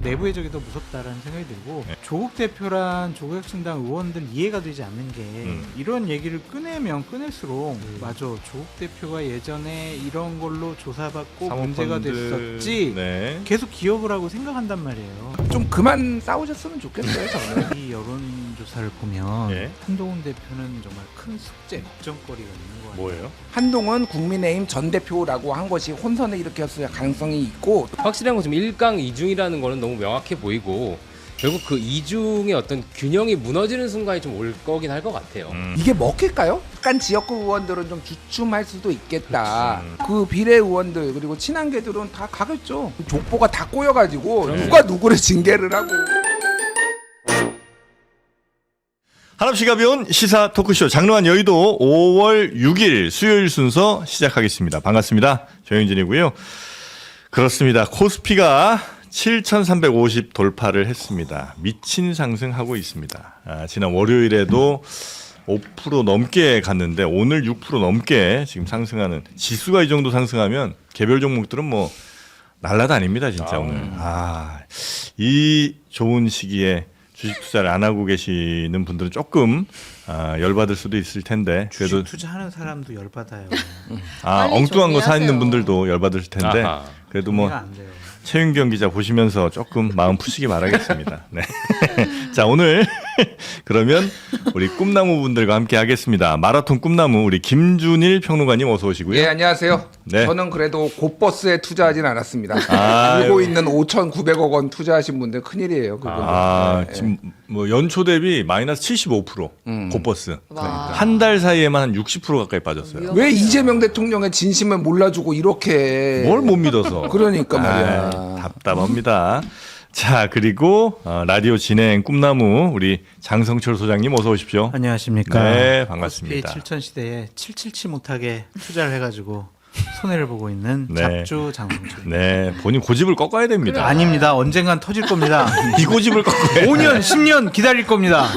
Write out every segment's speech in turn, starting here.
내부 해적이 더 무섭다라는 생각이 들고 조국 대표란 조국혁신당 의원들 이해가 되지 않는 게 이런 얘기를 꺼내면 꺼낼수록 맞아 조국 대표가 예전에 이런 걸로 조사받고 문제가 됐었지 계속 기억을 하고 생각한단 말이에요. 좀 그만 싸우셨으면 좋겠어요. 저는. 이 여론조사를 보면 한동훈 대표는 정말 큰 숙제, 걱정거리가 있는 거예요. 뭐예요? 한동훈 국민의힘 전 대표라고 한 것이 혼선을 일으켰을 가능성이 있고 확실한 건 지금 1강 2중이라는 거는 너무 명확해 보이고 결국 그 2중의 어떤 균형이 무너지는 순간이 좀 올 거긴 할 것 같아요. 이게 먹힐까요? 약간 지역구 의원들은 좀 주춤할 수도 있겠다. 그 비례 의원들 그리고 친한계들은 다 가겠죠. 족보가 다 꼬여가지고 누가 누구를 징계를 하고. 한없이 가벼운 시사 토크쇼 장르한 여의도 5월 6일 수요일 순서 시작하겠습니다. 반갑습니다. 조영진이고요. 그렇습니다. 코스피가 7,350 돌파를 했습니다. 미친 상승하고 있습니다. 지난 월요일에도 5% 넘게 갔는데 오늘 6% 넘게 지금 상승하는, 지수가 이 정도 상승하면 개별 종목들은 뭐 날라다닙니다 진짜. 오늘 이 좋은 시기에 주식 투자를 안 하고 계시는 분들은 조금 열받을 수도 있을 텐데, 그래도 주식 투자하는 사람도 열받아요. 엉뚱한 거 사 있는 분들도 열받을 텐데 그래도 뭐 안 돼요. 최윤경 기자 보시면서 조금 마음 푸시기 바라겠습니다. 네. 자, 오늘 그러면 우리 꿈나무 분들과 함께 하겠습니다. 마라톤 꿈나무 우리 김준일 평론가님 어서 오시고요. 예, 안녕하세요. 네. 저는 그래도 곧버스에 투자하진 않았습니다. 알고 있는 5,900억 원 투자하신 분들 큰일이에요. 그분들. 지금 뭐 연초 대비 마이너스 75% 곧버스. 한 달 사이에만 한 60% 가까이 빠졌어요. 왜 이재명 대통령의 진심을 몰라주고 이렇게 뭘 못 믿어서. 그러니까 말이야. 답답합니다. 자, 그리고 라디오 진행 꿈나무 우리 장성철 소장님 어서 오십시오. 안녕하십니까. 네, 반갑습니다. 코스피 7천 시대에 777 못하게 투자를 해가지고 손해를 보고 있는 네. 잡주 장성철. 네, 본인 고집을 꺾어야 됩니다. 아닙니다. 언젠간 터질 겁니다. 이 고집을 꺾어야 5년, 10년 기다릴 겁니다.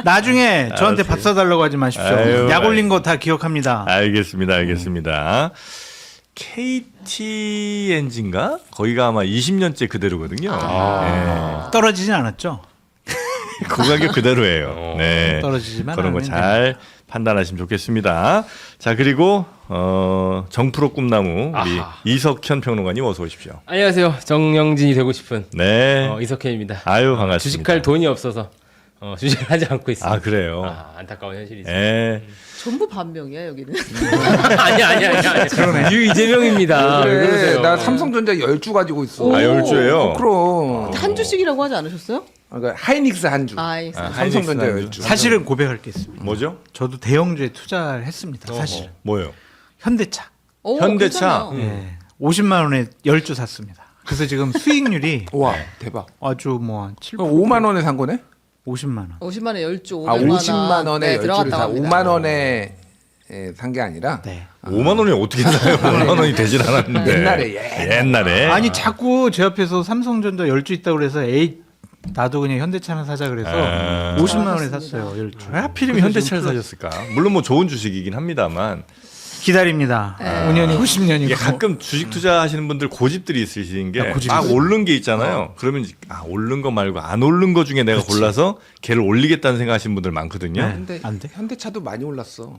나중에 저한테 밥 사달라고 하지 마십시오. 아유, 약 올린 거 다 기억합니다. 알겠습니다. 알겠습니다. KT 엔진가? 거기가 아마 20년째 그대로거든요. 네. 떨어지진 않았죠? 그 가격 그대로예요. 네. 떨어지지만 그런 거 않으면 잘 판단하시면 좋겠습니다. 자, 그리고 정프로 꿈나무 우리 이석현 평론가님 어서 오십시오. 안녕하세요. 정영진이 되고 싶은 네. 이석현입니다. 아유, 반갑습니다. 주식할 돈이 없어서 주식을 하지 않고 있습니다. 그래요. 안타까운 현실이 있습니다. 네. 전부 반명이야 여기는. 아니야. 유이재명입니다. 왜 그래, 그러세요? 나 삼성전자 10주 가지고 있어. 10주예요? 그럼. 한 주씩이라고 하지 않으셨어요? 그러니까 하이닉스 한 주. 삼성전자 하이닉스 10주. 사실은 고백할 게 있습니다. 뭐죠? 저도 대형주에 투자를 했습니다. 사실. 뭐요? 현대차. 오, 현대차? 괜찮아요. 예. 50만 원에 10주 샀습니다. 그래서 지금 수익률이 와, 대박. 아주 뭐 7%. 그럼 5만 원에 산 거네? 50만 원. 50만 원에 10주 500만 원. 50만 원에 네, 10주를 들어갔다 사. 갑니다. 5만 원에 산 게 아니라 네. 5만 원이 어떻게 사요? 5만 원이 되질 않았는데. 옛날에. 아니 자꾸 제 앞에서 삼성전자 10주 있다고 그래서 에이 나도 그냥 현대차나 사자 그래서 50만 원에 샀어요. 10주. 왜 하필이면 현대차를 사셨을까? 물론 뭐 좋은 주식이긴 합니다만 기다립니다. 5년이고 10년이고. 이게 가끔 주식 투자하시는 분들 고집들이 있으신 게 고집이 막 있어요. 오른 게 있잖아요. 그러면 오른 거 말고 안 오른 거 중에 내가 골라서 걔를 올리겠다는 생각하시는 분들 많거든요. 네. 근데 안 돼? 현대차도 많이 올랐어.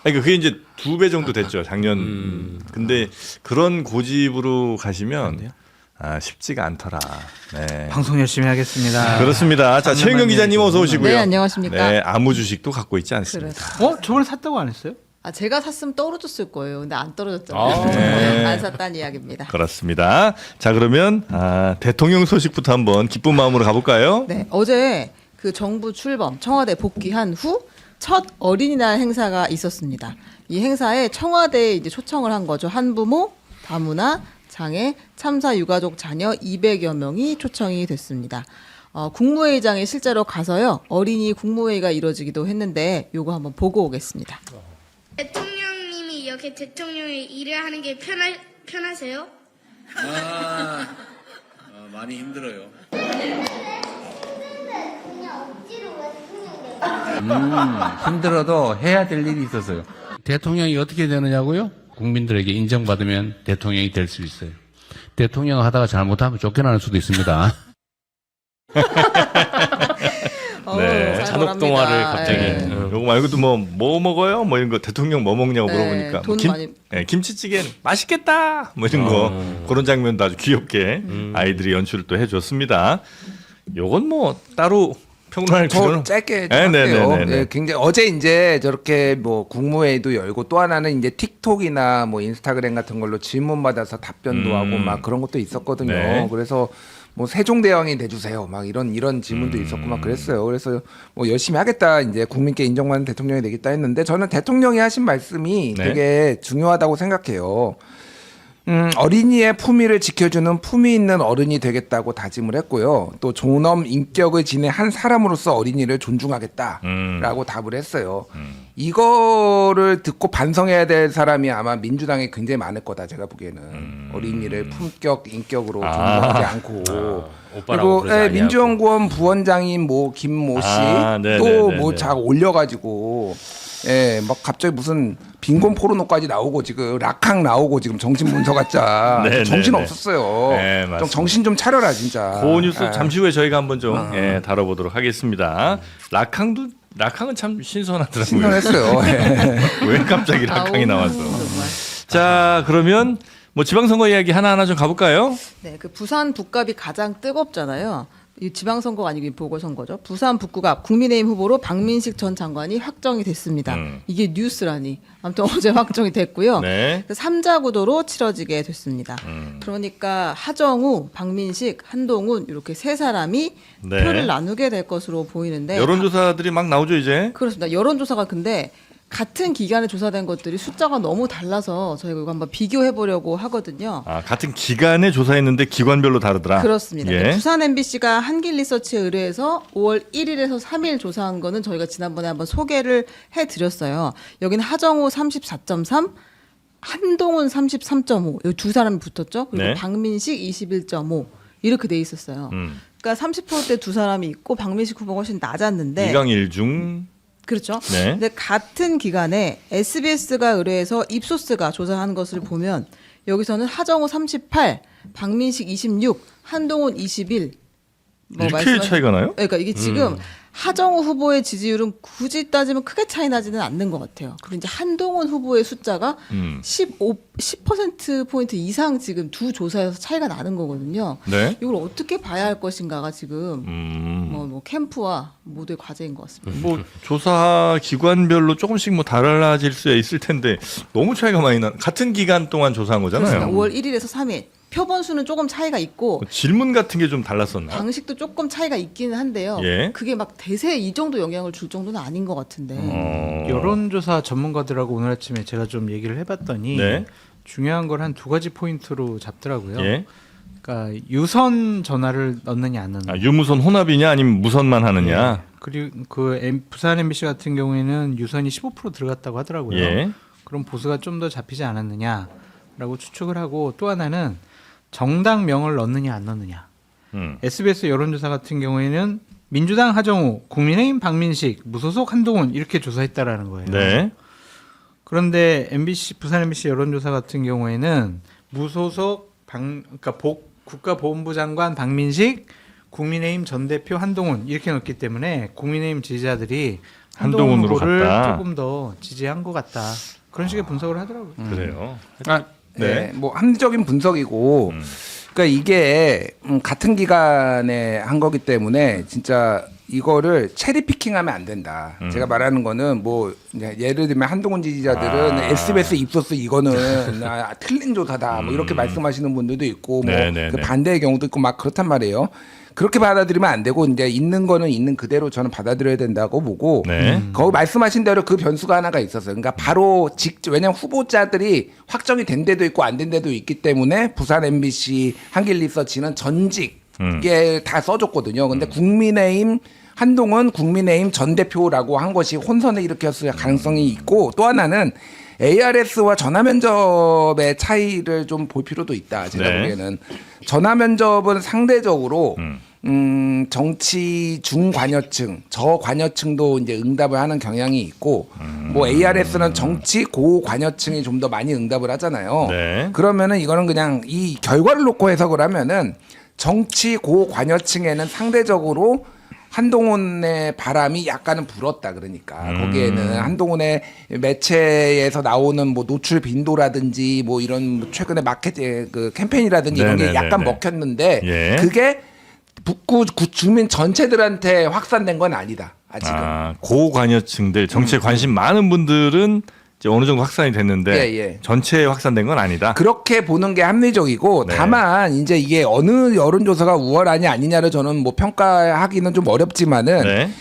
그러니까 그게 이제 2배 정도 됐죠 작년. 근데 그런 고집으로 가시면 쉽지가 않더라. 네. 방송 열심히 하겠습니다. 그렇습니다. 자, 최은경 기자님 어서 오시고요. 네, 안녕하십니까. 네, 아무 주식도 갖고 있지 않습니다. 저번에 샀다고 안 했어요? 제가 샀으면 떨어졌을 거예요. 근데 안 떨어졌잖아요. 네. 안 샀다는 이야기입니다. 그렇습니다. 자, 그러면 대통령 소식부터 한번 기쁜 마음으로 가볼까요? 네, 어제 그 정부 출범, 청와대 복귀한 후 첫 어린이날 행사가 있었습니다. 이 행사에 청와대에 이제 초청을 한 거죠. 한부모, 다문화, 장애, 참사 유가족 자녀 200여 명이 초청이 됐습니다. 국무회의장에 실제로 가서요. 어린이 국무회의가 이루어지기도 했는데 요거 한번 보고 오겠습니다. 대통령님이 이렇게 대통령의 일을 하는 게 편하세요? 많이 힘들어요. 힘들어도 해야 될 일이 있어서요. 대통령이 어떻게 되느냐고요? 국민들에게 인정받으면 대통령이 될 수 있어요. 대통령 하다가 잘못하면 쫓겨나는 수도 있습니다. 네. 잔혹 동화를 갑자기. 예. 요거 말고도 뭐 먹어요? 뭐 이런 거 대통령 뭐 먹냐고 네, 물어보니까 돈 많이- 김치찌개 맛있겠다 뭐 이런 거 그런 장면도 아주 귀엽게 아이들이 연출을 또 해줬습니다. 요건 뭐 따로 평론할 저 필요는 짧게 네, 좀 네, 할게요. 네, 네, 네. 예, 굉장히 어제 이제 저렇게 뭐 국무회의도 열고 또 하나는 이제 틱톡이나 뭐 인스타그램 같은 걸로 질문 받아서 답변도 하고 막 그런 것도 있었거든요. 네. 그래서 뭐 세종대왕이 돼주세요. 막 이런 질문도 있었고 막 그랬어요. 그래서 뭐 열심히 하겠다 이제 국민께 인정받는 대통령이 되겠다 했는데 저는 대통령이 하신 말씀이 네. 되게 중요하다고 생각해요. 어린이의 품위를 지켜주는 품위 있는 어른이 되겠다고 다짐을 했고요. 또 존엄 인격을 지닌 한 사람으로서 어린이를 존중하겠다라고 답을 했어요. 이거를 듣고 반성해야 될 사람이 아마 민주당에 굉장히 많을 거다 제가 보기에는 어린이를 품격 인격으로 존중하지 않고 오빠라고 그리고 부르지 아니하고. 민주연구원 부원장인 뭐 김모 씨 네, 또 네, 뭐 네, 네. 자 올려가지고 막 갑자기 무슨 빈곤 포르노까지 나오고 지금 락항 나오고 지금 정신 문서가짜 네, 정신 네, 네. 없었어요. 네, 맞습니다. 좀 정신 좀 차려라 진짜. 그 뉴스 예. 잠시 후에 저희가 한번 좀 다뤄보도록 하겠습니다. 락항은 참 신선하더라고요. 신선했어요. 예. 왜 갑자기 락항이 나와서? 정말. 자 그러면 뭐 지방선거 이야기 하나하나 좀 가볼까요? 네, 그 부산 북갑이 가장 뜨겁잖아요. 이 지방선거가 아니고 보궐선거죠. 부산 북구가 국민의힘 후보로 박민식 전 장관이 확정이 됐습니다. 이게 뉴스라니. 아무튼 어제 확정이 됐고요. 네. 3자 구도로 치러지게 됐습니다. 그러니까 하정우, 박민식, 한동훈 이렇게 세 사람이 네. 표를 나누게 될 것으로 보이는데 여론조사들이 막 나오죠 이제. 그렇습니다. 여론조사가 근데 같은 기간에 조사된 것들이 숫자가 너무 달라서 저희가 이거 한번 비교해 보려고 하거든요. 아 같은 기간에 조사했는데 기관별로 다르더라. 그렇습니다. 예. 부산 MBC가 한길리서치에 의뢰해서 5월 1일에서 3일 조사한 거는 저희가 지난번에 한번 소개를 해드렸어요. 여기는 하정우 34.3, 한동훈 33.5, 이 두 사람이 붙었죠. 그리고 네. 박민식 21.5 이렇게 돼 있었어요. 그러니까 30%대 두 사람이 있고 박민식 후보가 훨씬 낮았는데 2강 1중. 그렇죠. 네. 근데 같은 기간에 SBS가 의뢰해서 입소스가 조사한 것을 보면 여기서는 하정우 38, 박민식 26, 한동훈 21. 이렇게 차이가 나요? 그러니까 이게 지금 하정우 후보의 지지율은 굳이 따지면 크게 차이 나지는 않는 것 같아요. 그리고 이제 한동훈 후보의 숫자가 10% 포인트 이상 지금 두 조사에서 차이가 나는 거거든요. 네. 이걸 어떻게 봐야 할 것인가가 지금 뭐 캠프와 모두의 과제인 것 같습니다. 뭐 조사 기관별로 조금씩 뭐 달라질 수 있을 텐데 너무 차이가 많이 나. 같은 기간 동안 조사한 거잖아요. 그렇습니다. 5월 1일에서 3일. 표본 수는 조금 차이가 있고 뭐 질문 같은 게 좀 달랐었나? 방식도 조금 차이가 있기는 한데요. 예. 그게 막 대세 이 정도 영향을 줄 정도는 아닌 것 같은데. 여론조사 전문가들하고 오늘 아침에 제가 좀 얘기를 해봤더니 네. 중요한 걸 한 두 가지 포인트로 잡더라고요. 예. 그러니까 유선 전화를 넣느냐 안 넣느냐. 아, 유무선 혼합이냐 아니면 무선만 하느냐? 그리고 부산 MBC 같은 경우에는 유선이 15% 들어갔다고 하더라고요. 예. 그럼 보수가 좀 더 잡히지 않았느냐라고 추측을 하고 또 하나는 정당명을 넣느냐 안 넣느냐. SBS 여론조사 같은 경우에는 민주당 하정우, 국민의힘 박민식, 무소속 한동훈 이렇게 조사했다라는 거예요. 네. 그런데 부산 MBC 여론조사 같은 경우에는 무소속 그러니까 국가보훈부 장관 박민식, 국민의힘 전 대표 한동훈 이렇게 넣기 때문에 국민의힘 지지자들이 한동훈 한동훈으로 후보를 갔다. 조금 더 지지한 것 같다. 그런 식의 분석을 하더라고요. 그래요. 네. 뭐 합리적인 분석이고 그러니까 이게 같은 기간에 한 거기 때문에 진짜 이거를 체리 피킹하면 안 된다. 제가 말하는 거는 뭐 이제 예를 들면 한동훈 지지자들은 SBS 입소스 이거는 틀린 조사다. 뭐 이렇게 말씀하시는 분들도 있고 뭐 네, 그 네. 반대의 경우도 있고 막 그렇단 말이에요. 그렇게 받아들이면 안 되고 이제 있는 거는 있는 그대로 저는 받아들여야 된다고 보고 네. 거기 말씀하신 대로 그 변수가 하나가 있었어요. 그러니까 바로 왜냐하면 후보자들이 확정이 된 데도 있고 안 된 데도 있기 때문에 부산 MBC 한길리서치는 전직에 다 써줬거든요. 근데 국민의힘 한동훈 국민의힘 전 대표라고 한 것이 혼선을 일으켰을 가능성이 있고 또 하나는 ARS와 전화 면접의 차이를 좀 볼 필요도 있다. 제가 네. 보기에는 전화 면접은 상대적으로 정치 중관여층, 저관여층도 이제 응답을 하는 경향이 있고, 뭐 ARS는 정치 고관여층이 좀 더 많이 응답을 하잖아요. 네. 그러면은 이거는 그냥 이 결과를 놓고 해석을 하면은 정치 고관여층에는 상대적으로 한동훈의 바람이 약간은 불었다. 그러니까 거기에는 한동훈의 매체에서 나오는 뭐 노출 빈도라든지 뭐 이런 최근에 마케팅 그 캠페인이라든지 이런 게 약간 먹혔는데 예. 그게 북구 주민 전체들한테 확산된 건 아니다. 아직은. 고관여층들 정치에 관심 많은 분들은 이제 어느 정도 확산이 됐는데 예. 전체에 확산된 건 아니다. 그렇게 보는 게 합리적이고 네. 다만 이제 이게 어느 여론조사가 우월하냐 아니냐를 저는 뭐 평가하기는 좀 어렵지만은 네.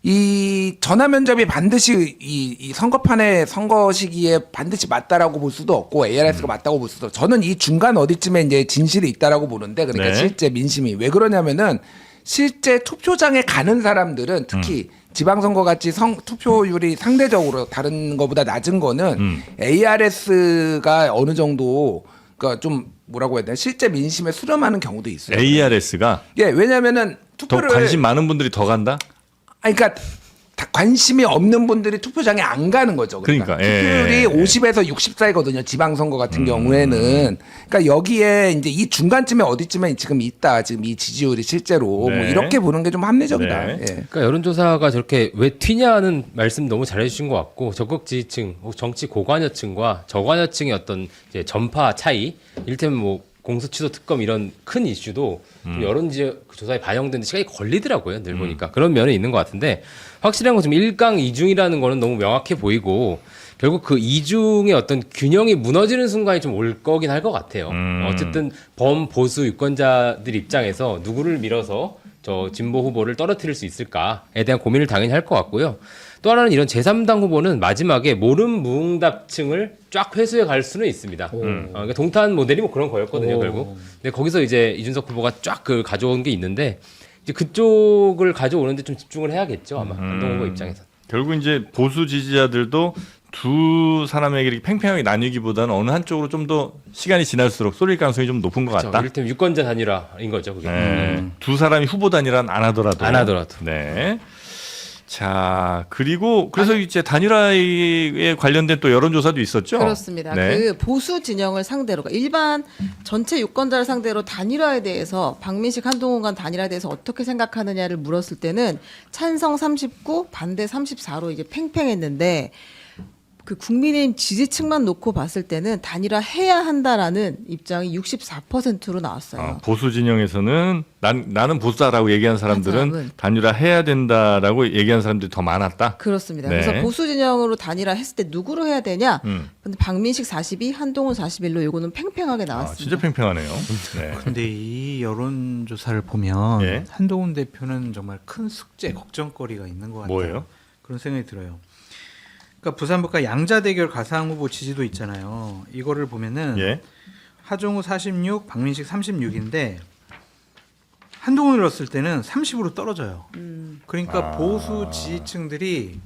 이 전화 면접이 반드시 이 선거판의 선거 시기에 반드시 맞다라고 볼 수도 없고 ARS가 맞다고 볼 수도 없고 저는 이 중간 어디쯤에 이제 진실이 있다라고 보는데 그러니까 네. 실제 민심이 왜 그러냐면은 실제 투표장에 가는 사람들은 특히 지방선거 같이 투표율이 상대적으로 다른 것보다 낮은 거는 ARS가 어느 정도 그러니까 좀 뭐라고 해야 되나 실제 민심에 수렴하는 경우도 있어요. ARS가 예, 왜냐면은 더 투표를 관심 많은 분들이 더 간다. 아니, 그러니까 관심이 없는 분들이 투표장에 안 가는 거죠. 그러니까, 투표율이 50에서 60 사이거든요. 지방선거 같은 경우에는. 그러니까 여기에 이제 이 중간쯤에 어디쯤에 지금 있다. 지금 이 지지율이 실제로 네. 뭐 이렇게 보는 게 좀 합리적이다. 네. 예. 그러니까 여론조사가 저렇게 왜 튀냐는 말씀 너무 잘해주신 것 같고 적극 지지층, 정치 고관여층과 저관여층의 어떤 이제 전파 차이, 이를테면 뭐 공수처 특검 이런 큰 이슈도 좀 여론조사에 반영되는 시간이 걸리더라고요. 늘 보니까 그런 면이 있는 것 같은데 확실한 건 지금 1강 2중이라는 거는 너무 명확해 보이고 결국 그 2중의 어떤 균형이 무너지는 순간이 좀 올 거긴 할 것 같아요. 어쨌든 범보수 유권자들 입장에서 누구를 밀어서 저 진보 후보를 떨어뜨릴 수 있을까에 대한 고민을 당연히 할 것 같고요. 또 하나는 이런 제3당 후보는 마지막에 모름 무응답층을 쫙 회수해 갈 수는 있습니다. 그러니까 동탄 모델이 뭐 그런 거였거든요, 결국. 근데 거기서 이제 이준석 후보가 쫙 그 가져온 게 있는데 이제 그쪽을 가져오는데 좀 집중을 해야겠죠, 아마 한동 후보 입장에서. 결국 이제 보수 지지자들도 두 사람에게 이렇게 팽팽하게 나뉘기보다는 어느 한쪽으로 좀 더 시간이 지날수록 쏠릴 가능성이 좀 높은 것 그렇죠. 같다. 이를테면 유권자 단일화인 거죠, 그게. 네. 두 사람이 후보 단일화는 안 하더라도. 안 하더라도. 네. 자, 그리고 그래서 이제 단일화에 관련된 또 여론조사도 있었죠. 그렇습니다. 네. 그 보수 진영을 상대로 그러니까 일반 전체 유권자를 상대로 단일화에 대해서 박민식 한동훈 간 단일화에 대해서 어떻게 생각하느냐를 물었을 때는 찬성 39, 반대 34로 이제 팽팽했는데 그 국민의힘 지지층만 놓고 봤을 때는 단일화 해야 한다라는 입장이 64%로 나왔어요. 보수 진영에서는 나는 보수다라고 얘기하는 사람들은 사람은. 단일화 해야 된다라고 얘기하는 사람들이 더 많았다. 그렇습니다. 네. 그래서 보수 진영으로 단일화 했을 때 누구로 해야 되냐? 근데 박민식 42, 한동훈 41로 요거는 팽팽하게 나왔습니다. 진짜 팽팽하네요. 네. 근데 이 여론조사를 보면 예. 한동훈 대표는 정말 큰 숙제, 걱정거리가 있는 것 같아요. 뭐예요? 그런 생각이 들어요. 그러니까 부산북가 양자대결 가상 후보 지지도 있잖아요. 이거를 보면은 예. 하종우 46, 박민식 36인데 한동훈을 넣었을 때는 30으로 떨어져요. 그러니까 보수 지지층들이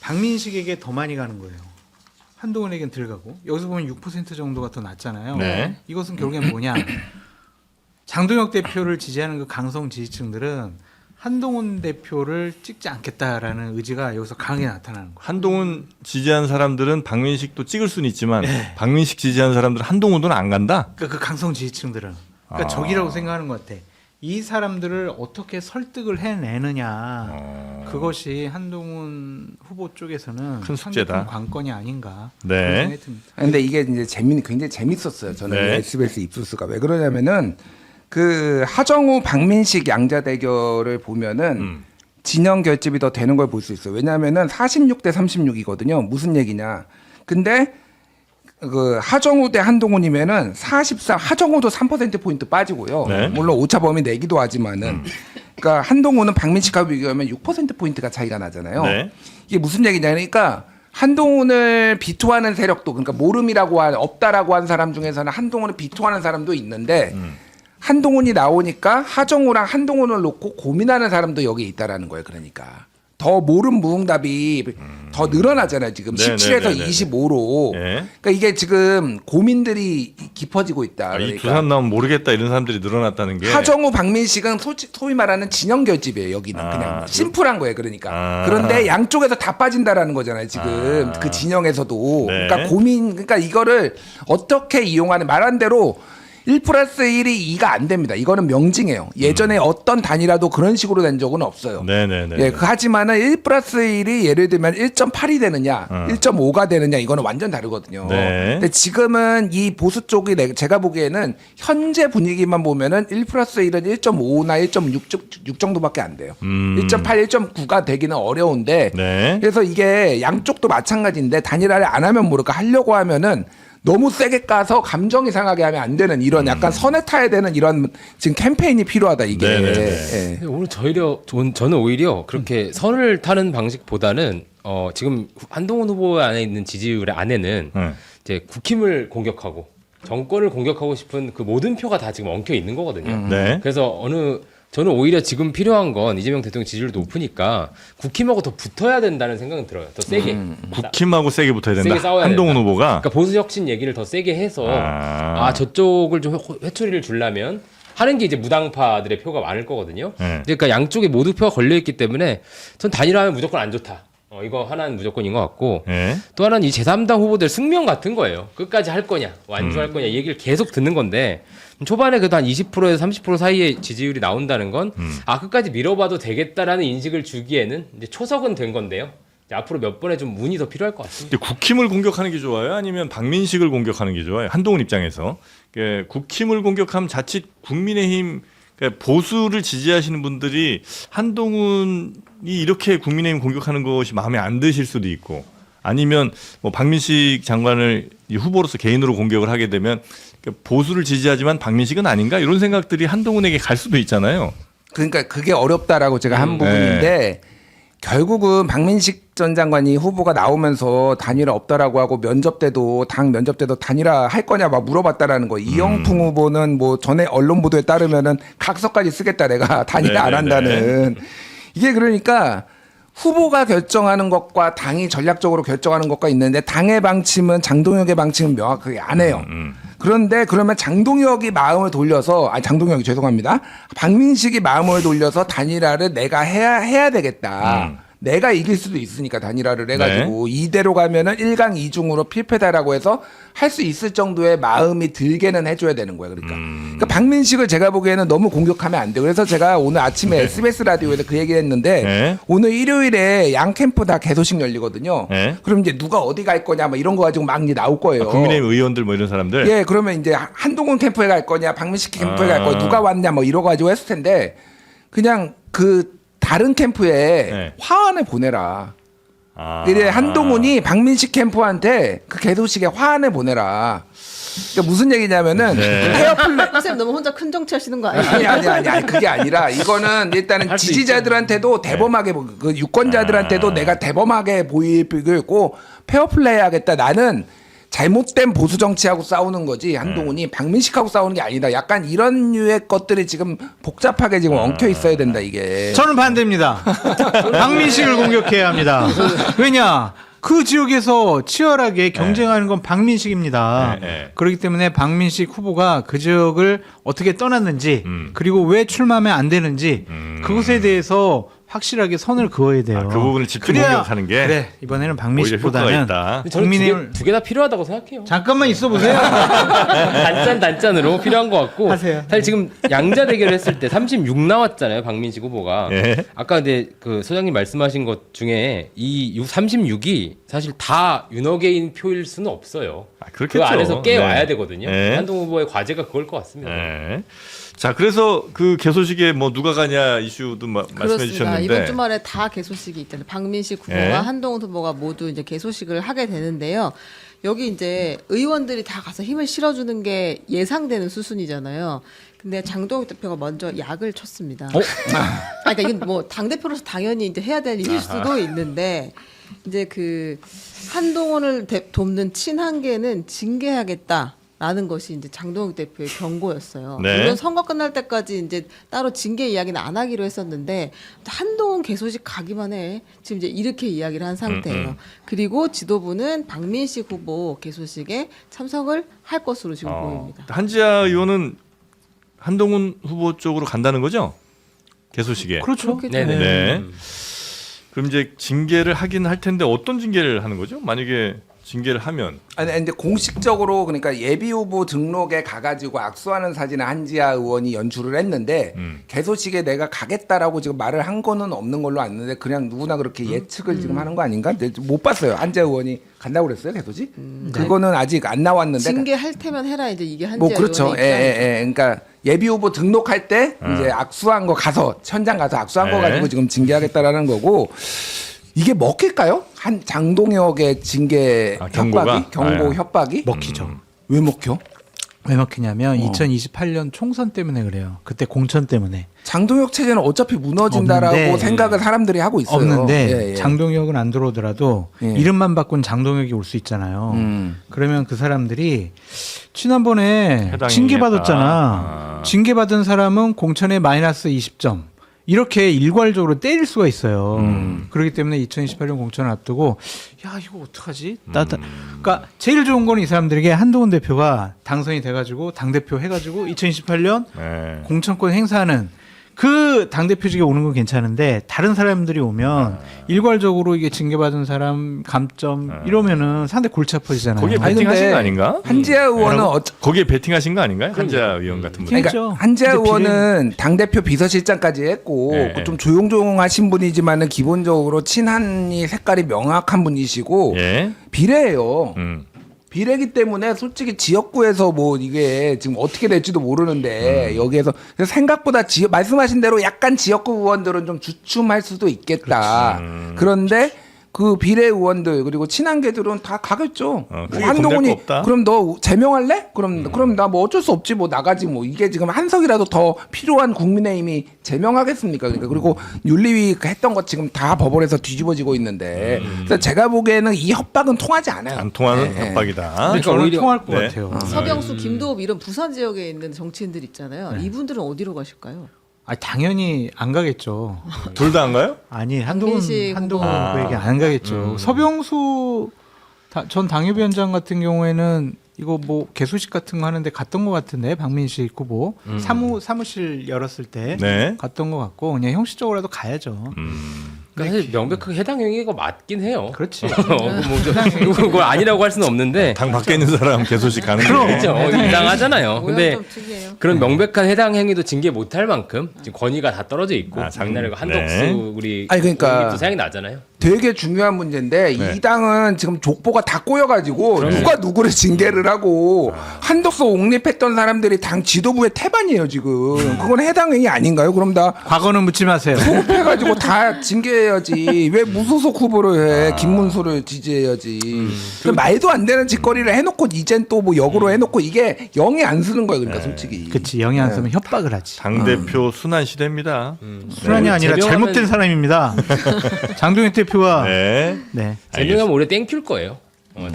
박민식에게 더 많이 가는 거예요. 한동훈에겐 덜 가고 여기서 보면 6% 정도가 더 낮잖아요. 네. 이것은 결국엔 뭐냐? 장동혁 대표를 지지하는 그 강성 지지층들은 한동훈 대표를 찍지 않겠다라는 의지가 여기서 강하게 나타나는 거예요. 한동훈 지지한 사람들은 박민식도 찍을 수는 있지만 박민식 지지한 사람들은 한동훈은 안 간다. 그러니까 그 강성 지지층들은 그러니까 적이라고 생각하는 것 같아. 이 사람들을 어떻게 설득을 해내느냐 그것이 한동훈 후보 쪽에서는 큰 숙제다. 상당히 관건이 아닌가 네. 그런 생각이 듭니다. 근데 이게 이제 굉장히 재밌었어요. 저는 네. SBS 입소스가 왜 그러냐면은 그 하정우 박민식 양자 대결을 보면은 진영 결집이 더 되는 걸 볼 수 있어요. 왜냐하면은 46대 36이거든요. 무슨 얘기냐? 근데 그 하정우 대 한동훈이면은 44 하정우도 3% 포인트 빠지고요. 네. 물론 오차 범위 내기도 하지만은 그러니까 한동훈은 박민식하고 비교하면 6% 포인트가 차이가 나잖아요. 네. 이게 무슨 얘기냐? 그러니까 한동훈을 비토하는 세력도 그러니까 모름이라고 없다라고 한 사람 중에서는 한동훈을 비토하는 사람도 있는데 한동훈이 나오니까 하정우랑 한동훈을 놓고 고민하는 사람도 여기 있다라는 거예요. 그러니까 더 모름 무응답이 더 늘어나잖아요. 지금 네, 17에서 네, 네, 네. 25로. 예. 그러니까 이게 지금 고민들이 깊어지고 있다. 이 그러니까 두 사람 나오면 모르겠다 이런 사람들이 늘어났다는 게 하정우, 박민식은 소위 말하는 진영 결집이에요. 여기는 그냥 심플한 거예요. 그러니까 그런데 양쪽에서 다 빠진다라는 거잖아요. 지금 그 진영에서도 네. 그러니까 그러니까 이거를 어떻게 이용하는 말한 대로 1+1이 2가 안 됩니다. 이거는 명징해요. 예전에 어떤 단위라도 그런 식으로 된 적은 없어요. 네네네. 예, 하지만은 1+1이 예를 들면 1.8이 되느냐, 1.5가 되느냐 이거는 완전 다르거든요. 네. 근데 지금은 이 보수 쪽이 제가 보기에는 현재 분위기만 보면은 1+1은 1.5나 1.6 정도밖에 안 돼요. 1.8, 1.9가 되기는 어려운데 네. 그래서 이게 양쪽도 마찬가지인데 단일화를 안 하면 모를까 하려고 하면은 너무 세게 까서 감정이 상하게 하면 안 되는 이런 약간 선에 타야 되는 이런 지금 캠페인이 필요하다 이게. 네네네. 예. 근데 오늘 저는 오히려 그렇게 선을 타는 방식보다는 지금 한동훈 후보 안에 있는 지지율의 안에는 이제 국힘을 공격하고 정권을 공격하고 싶은 그 모든 표가 다 지금 엉켜 있는 거거든요. 네. 그래서 저는 오히려 지금 필요한 건 이재명 대통령 지지율도 높으니까 국힘하고 더 붙어야 된다는 생각은 들어요. 더 세게. 국힘하고 세게 붙어야 된다. 세게 싸워야 한동훈 된다. 후보가. 그러니까 보수 혁신 얘기를 더 세게 해서 저쪽을 좀 회초리를 주려면 하는 게 이제 무당파들의 표가 많을 거거든요. 네. 그러니까 양쪽에 모두 표가 걸려 있기 때문에 전 단일화하면 무조건 안 좋다. 이거 하나는 무조건인 것 같고 네. 또 하나는 이 제3당 후보들 승명 같은 거예요. 끝까지 할 거냐 완주할 거냐 이 얘기를 계속 듣는 건데 초반에 그래도 한 20%에서 30% 사이의 지지율이 나온다는 건 끝까지 밀어봐도 되겠다라는 인식을 주기에는 이제 초석은 된 건데요. 이제 앞으로 몇 번의 좀 운이 더 필요할 것 같습니다. 근데 국힘을 공격하는 게 좋아요? 아니면 박민식을 공격하는 게 좋아요? 한동훈 입장에서. 국힘을 공격하면 자칫 국민의힘 보수를 지지하시는 분들이 한동훈이 이렇게 국민의힘 공격하는 것이 마음에 안 드실 수도 있고 아니면 뭐 박민식 장관을 후보로서 개인으로 공격을 하게 되면 보수를 지지하지만 박민식은 아닌가 이런 생각들이 한동훈에게 갈 수도 있잖아요. 그러니까 그게 어렵다라고 제가 한 부분인데 결국은 박민식 전 장관이 후보가 나오면서 단일화 없다라고 하고 당 면접 때도 단일화 할 거냐 막 물어봤다라는 거. 이영풍 후보는 뭐 전에 언론 보도에 따르면은 각서까지 쓰겠다 내가 단일화 안 한다는. 이게 그러니까 후보가 결정하는 것과 당이 전략적으로 결정하는 것과 있는데 당의 방침은 장동혁의 방침은 명확하게 안 해요. 그런데 그러면 장동혁이 마음을 돌려서 장동혁이 죄송합니다. 박민식이 마음을 돌려서 단일화를 내가 해야 되겠다. 내가 이길 수도 있으니까 단일화를 해가지고 이대로 가면은 1강 2중으로 필패다라고 해서 할 수 있을 정도의 마음이 들게는 해줘야 되는 거예요. 그러니까 박민식을 제가 보기에는 너무 공격하면 안 돼요. 그래서 제가 오늘 아침에 SBS 라디오에서 그 얘기를 했는데 오늘 일요일에 양 캠프 다 개소식 열리거든요. 그럼 이제 누가 어디 갈 거냐 뭐 이런 거 가지고 막 이제 나올 거예요. 국민의힘 의원들 뭐 이런 사람들. 예, 그러면 이제 한동훈 캠프에 갈 거냐, 박민식 캠프에 갈 거냐, 누가 왔냐 뭐 이러 가지고 했을 텐데 그냥 다른 캠프에 화환을 보내라. 이래 한동훈이 박민식 캠프한테 그 개소식에 화환을 보내라. 그러니까 무슨 얘기냐면은 페어플레이. 선생님 너무 혼자 큰 정치 하시는 거 아니에요? 아니 그게 아니라 이거는 일단은 지지자들한테도 대범하게 그 유권자들한테도 내가 대범하게 보이고 페어플레이 하겠다. 나는 잘못된 보수 정치하고 싸우는 거지 한동훈이 박민식하고 싸우는 게 아니다. 약간 이런 류의 것들이 지금 복잡하게 지금 엉켜 있어야 된다 이게. 저는 반대입니다. 박민식을 공격해야 합니다. 왜냐? 그 지역에서 치열하게 경쟁하는 건 박민식입니다. 그렇기 때문에 박민식 후보가 그 지역을 어떻게 떠났는지 그리고 왜 출마하면 안 되는지 그것에 대해서 확실하게 선을 그어야 돼요. 그 부분을 집중 그래야 공격하는 게 그래 이번에는 오히려 효과가 박민식보다는 있다. 저는 국민의힘 두 개 다 필요하다고 생각해요. 잠깐만 있어 보세요. 단짠으로 필요한 것 같고 하세요. 사실 지금 양자 대결을 했을 때 36 나왔잖아요 박민식 후보가. 아까 근데 그 소장님 말씀하신 것 중에 이 36이 사실 다 윤호개인 표일 수는 없어요. 그렇겠죠. 그 안에서 깨 와야 되거든요. 네. 한동훈 후보의 과제가 그걸 것 같습니다. 자, 그래서 그 개소식에 뭐 누가 가냐 이슈도 말씀해 그렇습니다. 주셨는데 이번 주말에 다 개소식이 있잖아요. 박민식 후보와 한동훈 후보가 모두 이제 개소식을 하게 되는데요. 여기 이제 의원들이 다 가서 힘을 실어주는 게 예상되는 수순이잖아요. 근데 장동혁 대표가 먼저 약을 쳤습니다. 그러니까 이건 뭐 당 대표로서 당연히 이제 해야 될 일일 수도 있는데 이제 그 한동훈을 돕는 친한계는 징계하겠다. 라는 것이 이제 장동혁 대표의 경고였어요. 물론 선거 끝날 때까지 이제 따로 징계 이야기는 안 하기로 했었는데 한동훈 개소식 가기만 해. 지금 이제 이렇게 이야기를 한 상태예요. 그리고 지도부는 박민식 후보 개소식에 참석을 할 것으로 지금 보입니다. 한지아 의원은 한동훈 후보 쪽으로 간다는 거죠? 개소식에. 그렇죠. 네. 그럼 이제 징계를 하긴 할 텐데 어떤 징계를 하는 거죠? 만약에 징계를 하면 아니 근데 공식적으로 그러니까 예비 후보 등록에 가가지고 악수하는 사진을 한지아 의원이 연출을 했는데 개소식에 내가 가겠다라고 지금 말을 한 거는 없는 걸로 아는데 그냥 누구나 그렇게 예측을 지금 하는 거 아닌가? 근데 못 봤어요. 한지아 의원이 간다고 그랬어요, 개소식? 그거는 아직 안 나왔는데. 징계할 테면 해라 이제 이게 한지아 뭐 그렇죠. 의원의 예. 그러니까 예비 후보 등록할 때 어. 이제 악수한 거 가서 현장 가서 악수한 거 네. 가지고 지금 징계하겠다라는 거고 이게 먹힐까요? 한 장동혁의 징계 경고가? 협박이 경고 아, 협박이 먹히죠. 왜 먹혀? 왜 먹히냐면 2028년 총선 때문에 그래요. 그때 공천 때문에. 장동혁 체제는 어차피 무너진다라고 없는데, 생각을 사람들이 하고 있어요. 없는데 예. 장동혁은 안 들어오더라도 예. 이름만 바꾼 장동혁이 올 수 있잖아요. 그러면 그 사람들이 지난번에 해당이 징계받았잖아. 아. 징계받은 사람은 공천에 마이너스 20점. 이렇게 일괄적으로 때릴 수가 있어요. 그렇기 때문에 2028년 공천을 앞두고 야 이거 어떡하지? 그러니까 제일 좋은 건 이 사람들에게 한동훈 대표가 당선이 돼가지고 당대표 해가지고 2028년 네. 공천권 행사하는 그 당대표직에 오는 건 괜찮은데 다른 사람들이 오면 일괄적으로 이게 징계받은 사람 감점 이러면은 상대 골치 아파지잖아요. 거기에 아니, 베팅하신 근데 거 아닌가? 한지아 의원은 거기에 베팅하신 거 아닌가요? 한지아 의원 같은 분. 그러니까 그러니까 한지아 이제 의원은 당대표 비서실장까지 했고 예, 좀 조용조용하신 분이지만은 기본적으로 친한이 색깔이 명확한 분이시고 예. 비례예요. 음. 비례기 때문에 솔직히 지역구에서 뭐 이게 지금 어떻게 될지도 모르는데 여기에서 그래서 생각보다 말씀하신 대로 약간 지역구 의원들은 좀 주춤할 수도 있겠다. 그런데 그 비례 의원들 그리고 친한계들은 다 가겠죠. 그게 한동훈이 겁낼 거 없다? 그럼 너 제명할래? 그럼 나 뭐 어쩔 수 없지 뭐 나가지 뭐 이게 지금 한 석이라도 더 필요한 국민의힘이 제명하겠습니까? 그러니까 그리고 윤리위 했던 거 지금 다 법원에서 뒤집어지고 있는데 그래서 제가 보기에는 이 협박은 통하지 않아요. 안 통하는 네. 협박이다. 근데 저는 오히려- 통할 것 네. 같아요. 서병수, 김도읍 이런 부산 지역에 있는 정치인들 있잖아요. 이분들은 어디로 가실까요? 당연히 안 가겠죠. 둘 다 안 가요? 아니 강민식 한동훈 후보. 후보에게 안 가겠죠. 서병수 전 당협위원장 같은 경우에는 이거 뭐 개소식 같은 거 하는데 갔던 것 같은데 박민식 후보 사무실 열었을 때 네. 갔던 것 같고 그냥 형식적으로라도 가야죠. 그러니까 사실 명백하게 해당 행위가 맞긴 해요. 그렇지. 뭐 그걸 아니라고 할 수는 없는데 당 밖에 있는 사람 개소식 가는 게. 그렇죠. 이상하잖아요. 근데 모양 좀 특이해요. 그런 명백한 해당 행위도 징계 못할 만큼 지금 권위가 다 떨어져 있고 아, 장난을 한덕수 네. 우리 아니, 그러니까 도 생각이 나잖아요. 되게 중요한 문제인데 네. 이 당은 지금 족보가 다 꼬여가지고 누가 누구를 징계를 하고 한덕수 옹립했던 사람들이 당 지도부의 태반이에요 지금. 그건 해당 행위 아닌가요? 그럼 다 과거는 묻지 마세요. 소급해가지고 다 징계해야지. 왜 무소속 후보를 해? 김문수를 지지해야지. 그 말도 안 되는 짓거리를 해놓고 이젠 또 뭐 역으로 해놓고 이게 영이 안 쓰는 거예요. 그러니까 솔직히. 그치 영이 안 쓰면 협박을 하지. 당 대표 순환 시대입니다. 순환이 아니라 제명하면- 잘못된 사람입니다. 장동혁 대표가 네. 네. 제명하면 올해 땡큐일 거예요.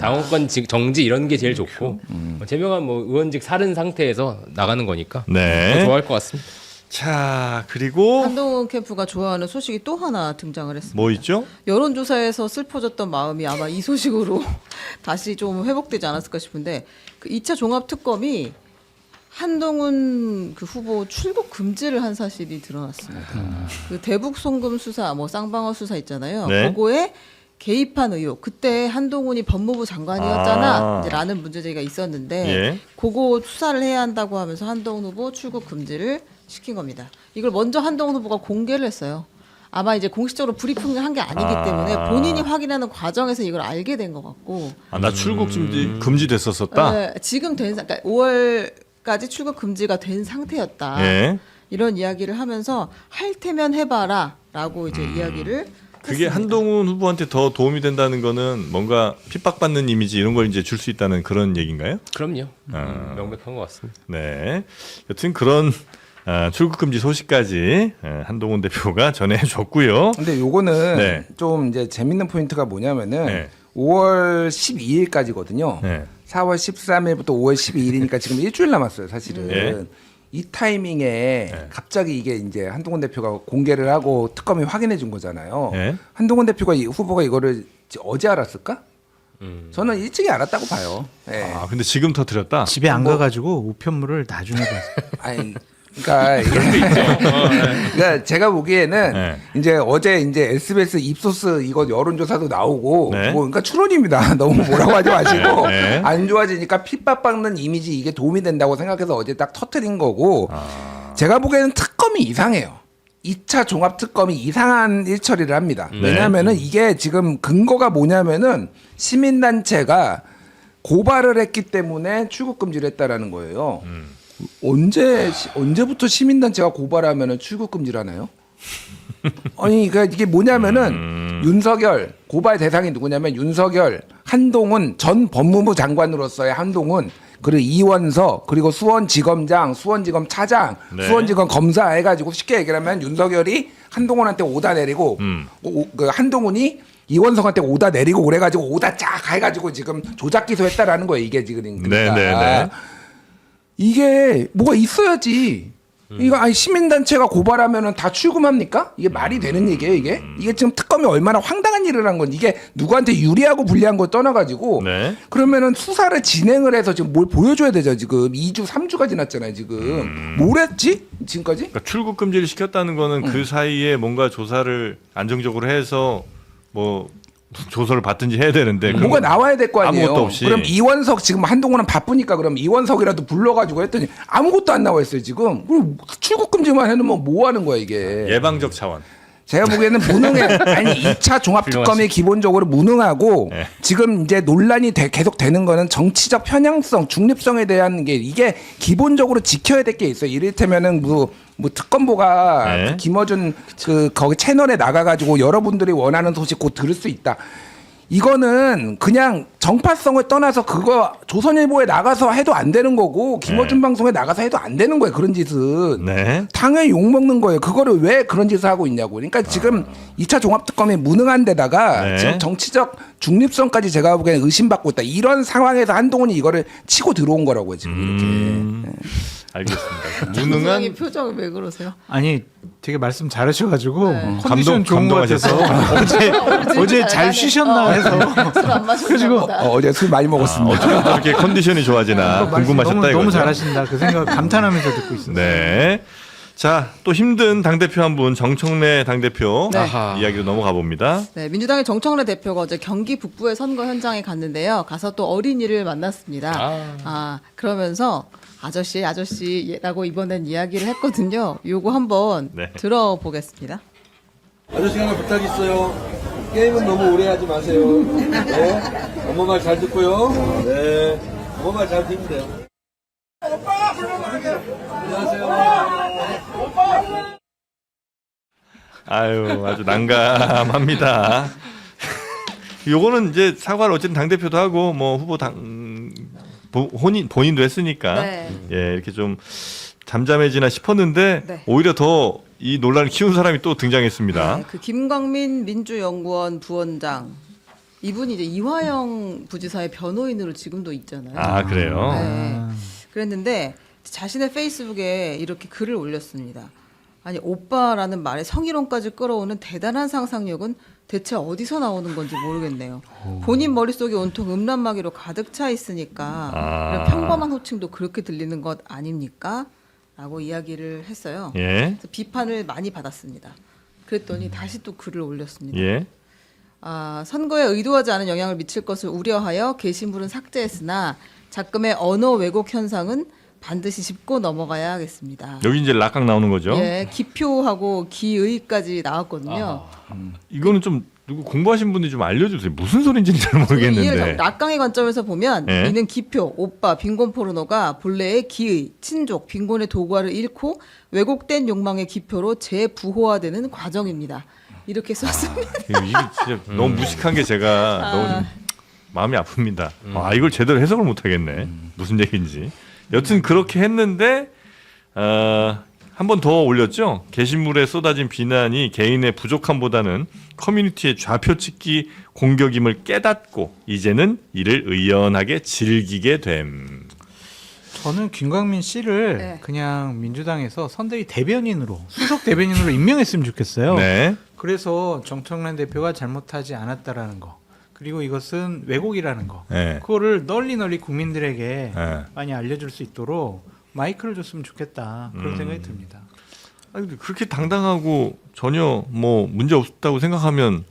당원권 정지 이런 게 제일 좋고 제명하면 뭐 의원직 살은 상태에서 나가는 거니까 네. 더 좋아할 것 같습니다. 자, 그리고 한동훈 캠프가 좋아하는 소식이 또 하나 등장을 했습니다. 뭐 있죠? 여론조사에서 슬퍼졌던 마음이 아마 이 소식으로 다시 좀 회복되지 않았을까 싶은데 그 2차 종합특검이 한동훈 그 후보 출국 금지를 한 사실이 드러났습니다. 그 대북 송금 수사, 뭐 쌍방어 수사 있잖아요. 네. 그거에 개입한 의혹. 그때 한동훈이 법무부 장관이었잖아. 아. 이제 라는 문제제기가 있었는데 예. 그거 수사를 해야 한다고 하면서 한동훈 후보 출국 금지를 시킨 겁니다. 이걸 먼저 한동훈 후보가 공개를 했어요. 아마 이제 공식적으로 브리핑을 한 게 아니기 때문에 본인이 확인하는 과정에서 이걸 알게 된 것 같고. 아, 나 출국 금지됐었었다. 네, 지금 그러니까 5월까지 출국 금지가 된 상태였다. 예. 이런 이야기를 하면서 할 테면 해봐라라고 이제 이야기를. 그게 했습니다. 한동훈 후보한테 더 도움이 된다는 거는 뭔가 핍박받는 이미지 이런 걸 이제 줄 수 있다는 그런 얘기인가요? 그럼요. 아. 명백한 것 같습니다. 네. 여튼 그런 출국 금지 소식까지 한동훈 대표가 전해줬고요. 근데 요거는 네. 좀 이제 재밌는 포인트가 뭐냐면은 네. 5월 12일까지거든요. 네. 4월 13일부터 5월 12일이니까 지금 일주일 남았어요, 사실은. 네. 이 타이밍에 갑자기 이게 이제 한동훈 대표가 공개를 하고 특검이 확인해 준 거잖아요. 네. 한동훈 대표가 후보가 이거를 어제 알았을까? 저는 일찍이 알았다고 봐요. 예. 아, 근데 지금 터뜨렸다. 집에 안 가가지고 우편물을 나중에 봤어요. 아니 그러니까, 그러니까 제가 보기에는 네. 이제 어제 이제 SBS 입소스 이거 여론조사도 나오고 네. 뭐 그러니까 추론입니다. 너무 뭐라고 하지 마시고 네. 안 좋아지니까 핍박받는 이미지 이게 도움이 된다고 생각해서 어제 딱 터트린 거고 제가 보기에는 특검이 이상해요. 2차 종합 특검이 이상한 일처리를 합니다. 왜냐하면은 이게 지금 근거가 뭐냐면은 시민단체가 고발을 했기 때문에 출국 금지를 했다라는 거예요. 언제부터 시민단체가 고발하면은 출국 금지를 하나요? 아니, 그러니까 이게 뭐냐면은 윤석열 고발 대상이 누구냐면 윤석열, 한동훈 전 법무부 장관으로서의 한동훈 그리고 이원석 그리고 수원지검장, 수원지검 차장, 네. 수원지검 검사 해가지고 쉽게 얘기하면 윤석열이 한동훈한테 오다 내리고 그 한동훈이 이원석한테 오다 내리고 그래가지고 오다 쫙 해가지고 지금 조작 기소했다라는 거예요. 이게 지금 그러니까. 네. 이게 뭐가 있어야지. 이거 아니 시민단체가 고발하면은 다 출금합니까? 이게 말이 되는 얘기예요, 이게? 이게 지금 특검이 얼마나 황당한 일을 한 건지 이게 누구한테 유리하고 불리한 걸 떠나가지고 네. 그러면은 수사를 진행을 해서 지금 뭘 보여줘야 되죠, 지금 2주, 3주가 지났잖아요, 지금. 뭘 했지? 지금까지? 그러니까 출국 금지를 시켰다는 거는 그 사이에 뭔가 조사를 안정적으로 해서 뭐 조서를 받든지 해야 되는데 뭐가 나와야 될 거 아니에요. 아무것도 없이. 그럼 이원석 지금 한동훈은 바쁘니까 그럼 이원석이라도 불러가지고 했더니 아무것도 안 나와 있어요 지금. 그럼 출국 금지만 해놓으면 뭐 하는 거야 이게. 예방적 차원. 제가 보기에는 무능해. 아니 2차 종합특검이 기본적으로 무능하고 네. 지금 이제 논란이 계속 되는 거는 정치적 편향성, 중립성에 대한 게 이게 기본적으로 지켜야 될 게 있어요. 이를테면은 뭐 특검보가 네. 그 김어준 그 거기 채널에 나가가지고 여러분들이 원하는 소식 곧 들을 수 있다. 이거는 그냥 정파성을 떠나서 그거 조선일보에 나가서 해도 안 되는 거고 김어준 방송에 나가서 해도 안 되는 거예요. 그런 짓은. 네. 당연히 욕먹는 거예요. 그거를 왜 그런 짓을 하고 있냐고. 그러니까 지금 2차 종합특검이 무능한 데다가 네. 지금 정치적 중립성까지 제가 보기에는 의심받고 있다. 이런 상황에서 한동훈이 이거를 치고 들어온 거라고요. 지금 이렇게. 알겠습니다. 장소영이 무능한 표정이 왜 그러세요? 아니 되게 말씀 잘하셔가지고 네. 컨디션 좋은 것 같아서 어제 잘 쉬셨나 해서 술안 마셨나 그래가지고 보다. 어제 술 많이 먹었습니다. 어떻게 저렇게 컨디션이 좋아지나 궁금하셨다 너무 이거죠. 잘하신다 그 생각 감탄하면서 듣고 있습니다. 네. 자, 또 힘든 당대표 한 분 정청래 당대표 네. 이야기로 넘어가 봅니다. 네, 민주당의 정청래 대표가 어제 경기 북부의 선거 현장에 갔는데요. 가서 또 어린이를 만났습니다. 그러면서 아저씨라고 이번엔 이야기를 했거든요. 요거 한번 네. 들어보겠습니다. 아저씨 하나 부탁 있어요. 게임은 너무 오래 하지 마세요. 네. 엄마 말 잘 듣고요. 네. 엄마 말 잘 듣면 돼요. 아유, 아주 난감합니다. 요거는 이제 사과를 어쨌든 당대표도 하고 뭐 후보 본인도 했으니까 네. 예, 이렇게 좀 잠잠해지나 싶었는데 네. 오히려 더 이 논란을 키운 사람이 또 등장했습니다. 네, 그 김광민 민주연구원 부원장 이분이 이제 이화영 부지사의 변호인으로 지금도 있잖아요. 아, 그래요? 네. 그랬는데 자신의 페이스북에 이렇게 글을 올렸습니다. 아니 오빠라는 말에 성희롱까지 끌어오는 대단한 상상력은 대체 어디서 나오는 건지 모르겠네요. 본인 머릿속에 온통 음란마귀로 가득 차 있으니까 이런 평범한 호칭도 그렇게 들리는 것 아닙니까? 라고 이야기를 했어요. 예. 그래서 비판을 많이 받았습니다. 그랬더니 다시 또 글을 올렸습니다. 예. 선거에 의도하지 않은 영향을 미칠 것을 우려하여 게시물은 삭제했으나 작금의 언어 왜곡 현상은 반드시 짚고 넘어가야 하겠습니다. 여기 이제 락강 나오는 거죠. 예, 기표하고 기의까지 나왔거든요. 이거는 좀 누구 공부하신 분이 좀 알려주세요. 무슨 소리인지는 잘 모르겠는데. 낙강의 관점에서 보면 예. 이는 기표, 오빠, 빈곤 포르노가 본래의 기의, 친족, 빈곤의 도구화를 잃고 왜곡된 욕망의 기표로 재부호화되는 과정입니다. 이렇게 썼습니다. 이게 진짜 너무 무식한 게 제가 너무 마음이 아픕니다. 이걸 제대로 해석을 못 하겠네. 무슨 얘기인지. 여튼 그렇게 했는데 한 번 더 올렸죠. 게시물에 쏟아진 비난이 개인의 부족함보다는 커뮤니티의 좌표찍기 공격임을 깨닫고 이제는 이를 의연하게 즐기게 됨. 저는 김광민 씨를 네. 그냥 민주당에서 선대위 대변인으로 수석 대변인으로 임명했으면 좋겠어요. 네. 그래서 정청래 대표가 잘못하지 않았다라는 거 그리고 이것은 왜곡이라는 거 네. 그거를 널리 국민들에게 네. 많이 알려줄 수 있도록 마이크를 줬으면 좋겠다 그런 생각이 듭니다. 아니, 근데 그렇게 당당하고 전혀 뭐 문제 없다고 생각하면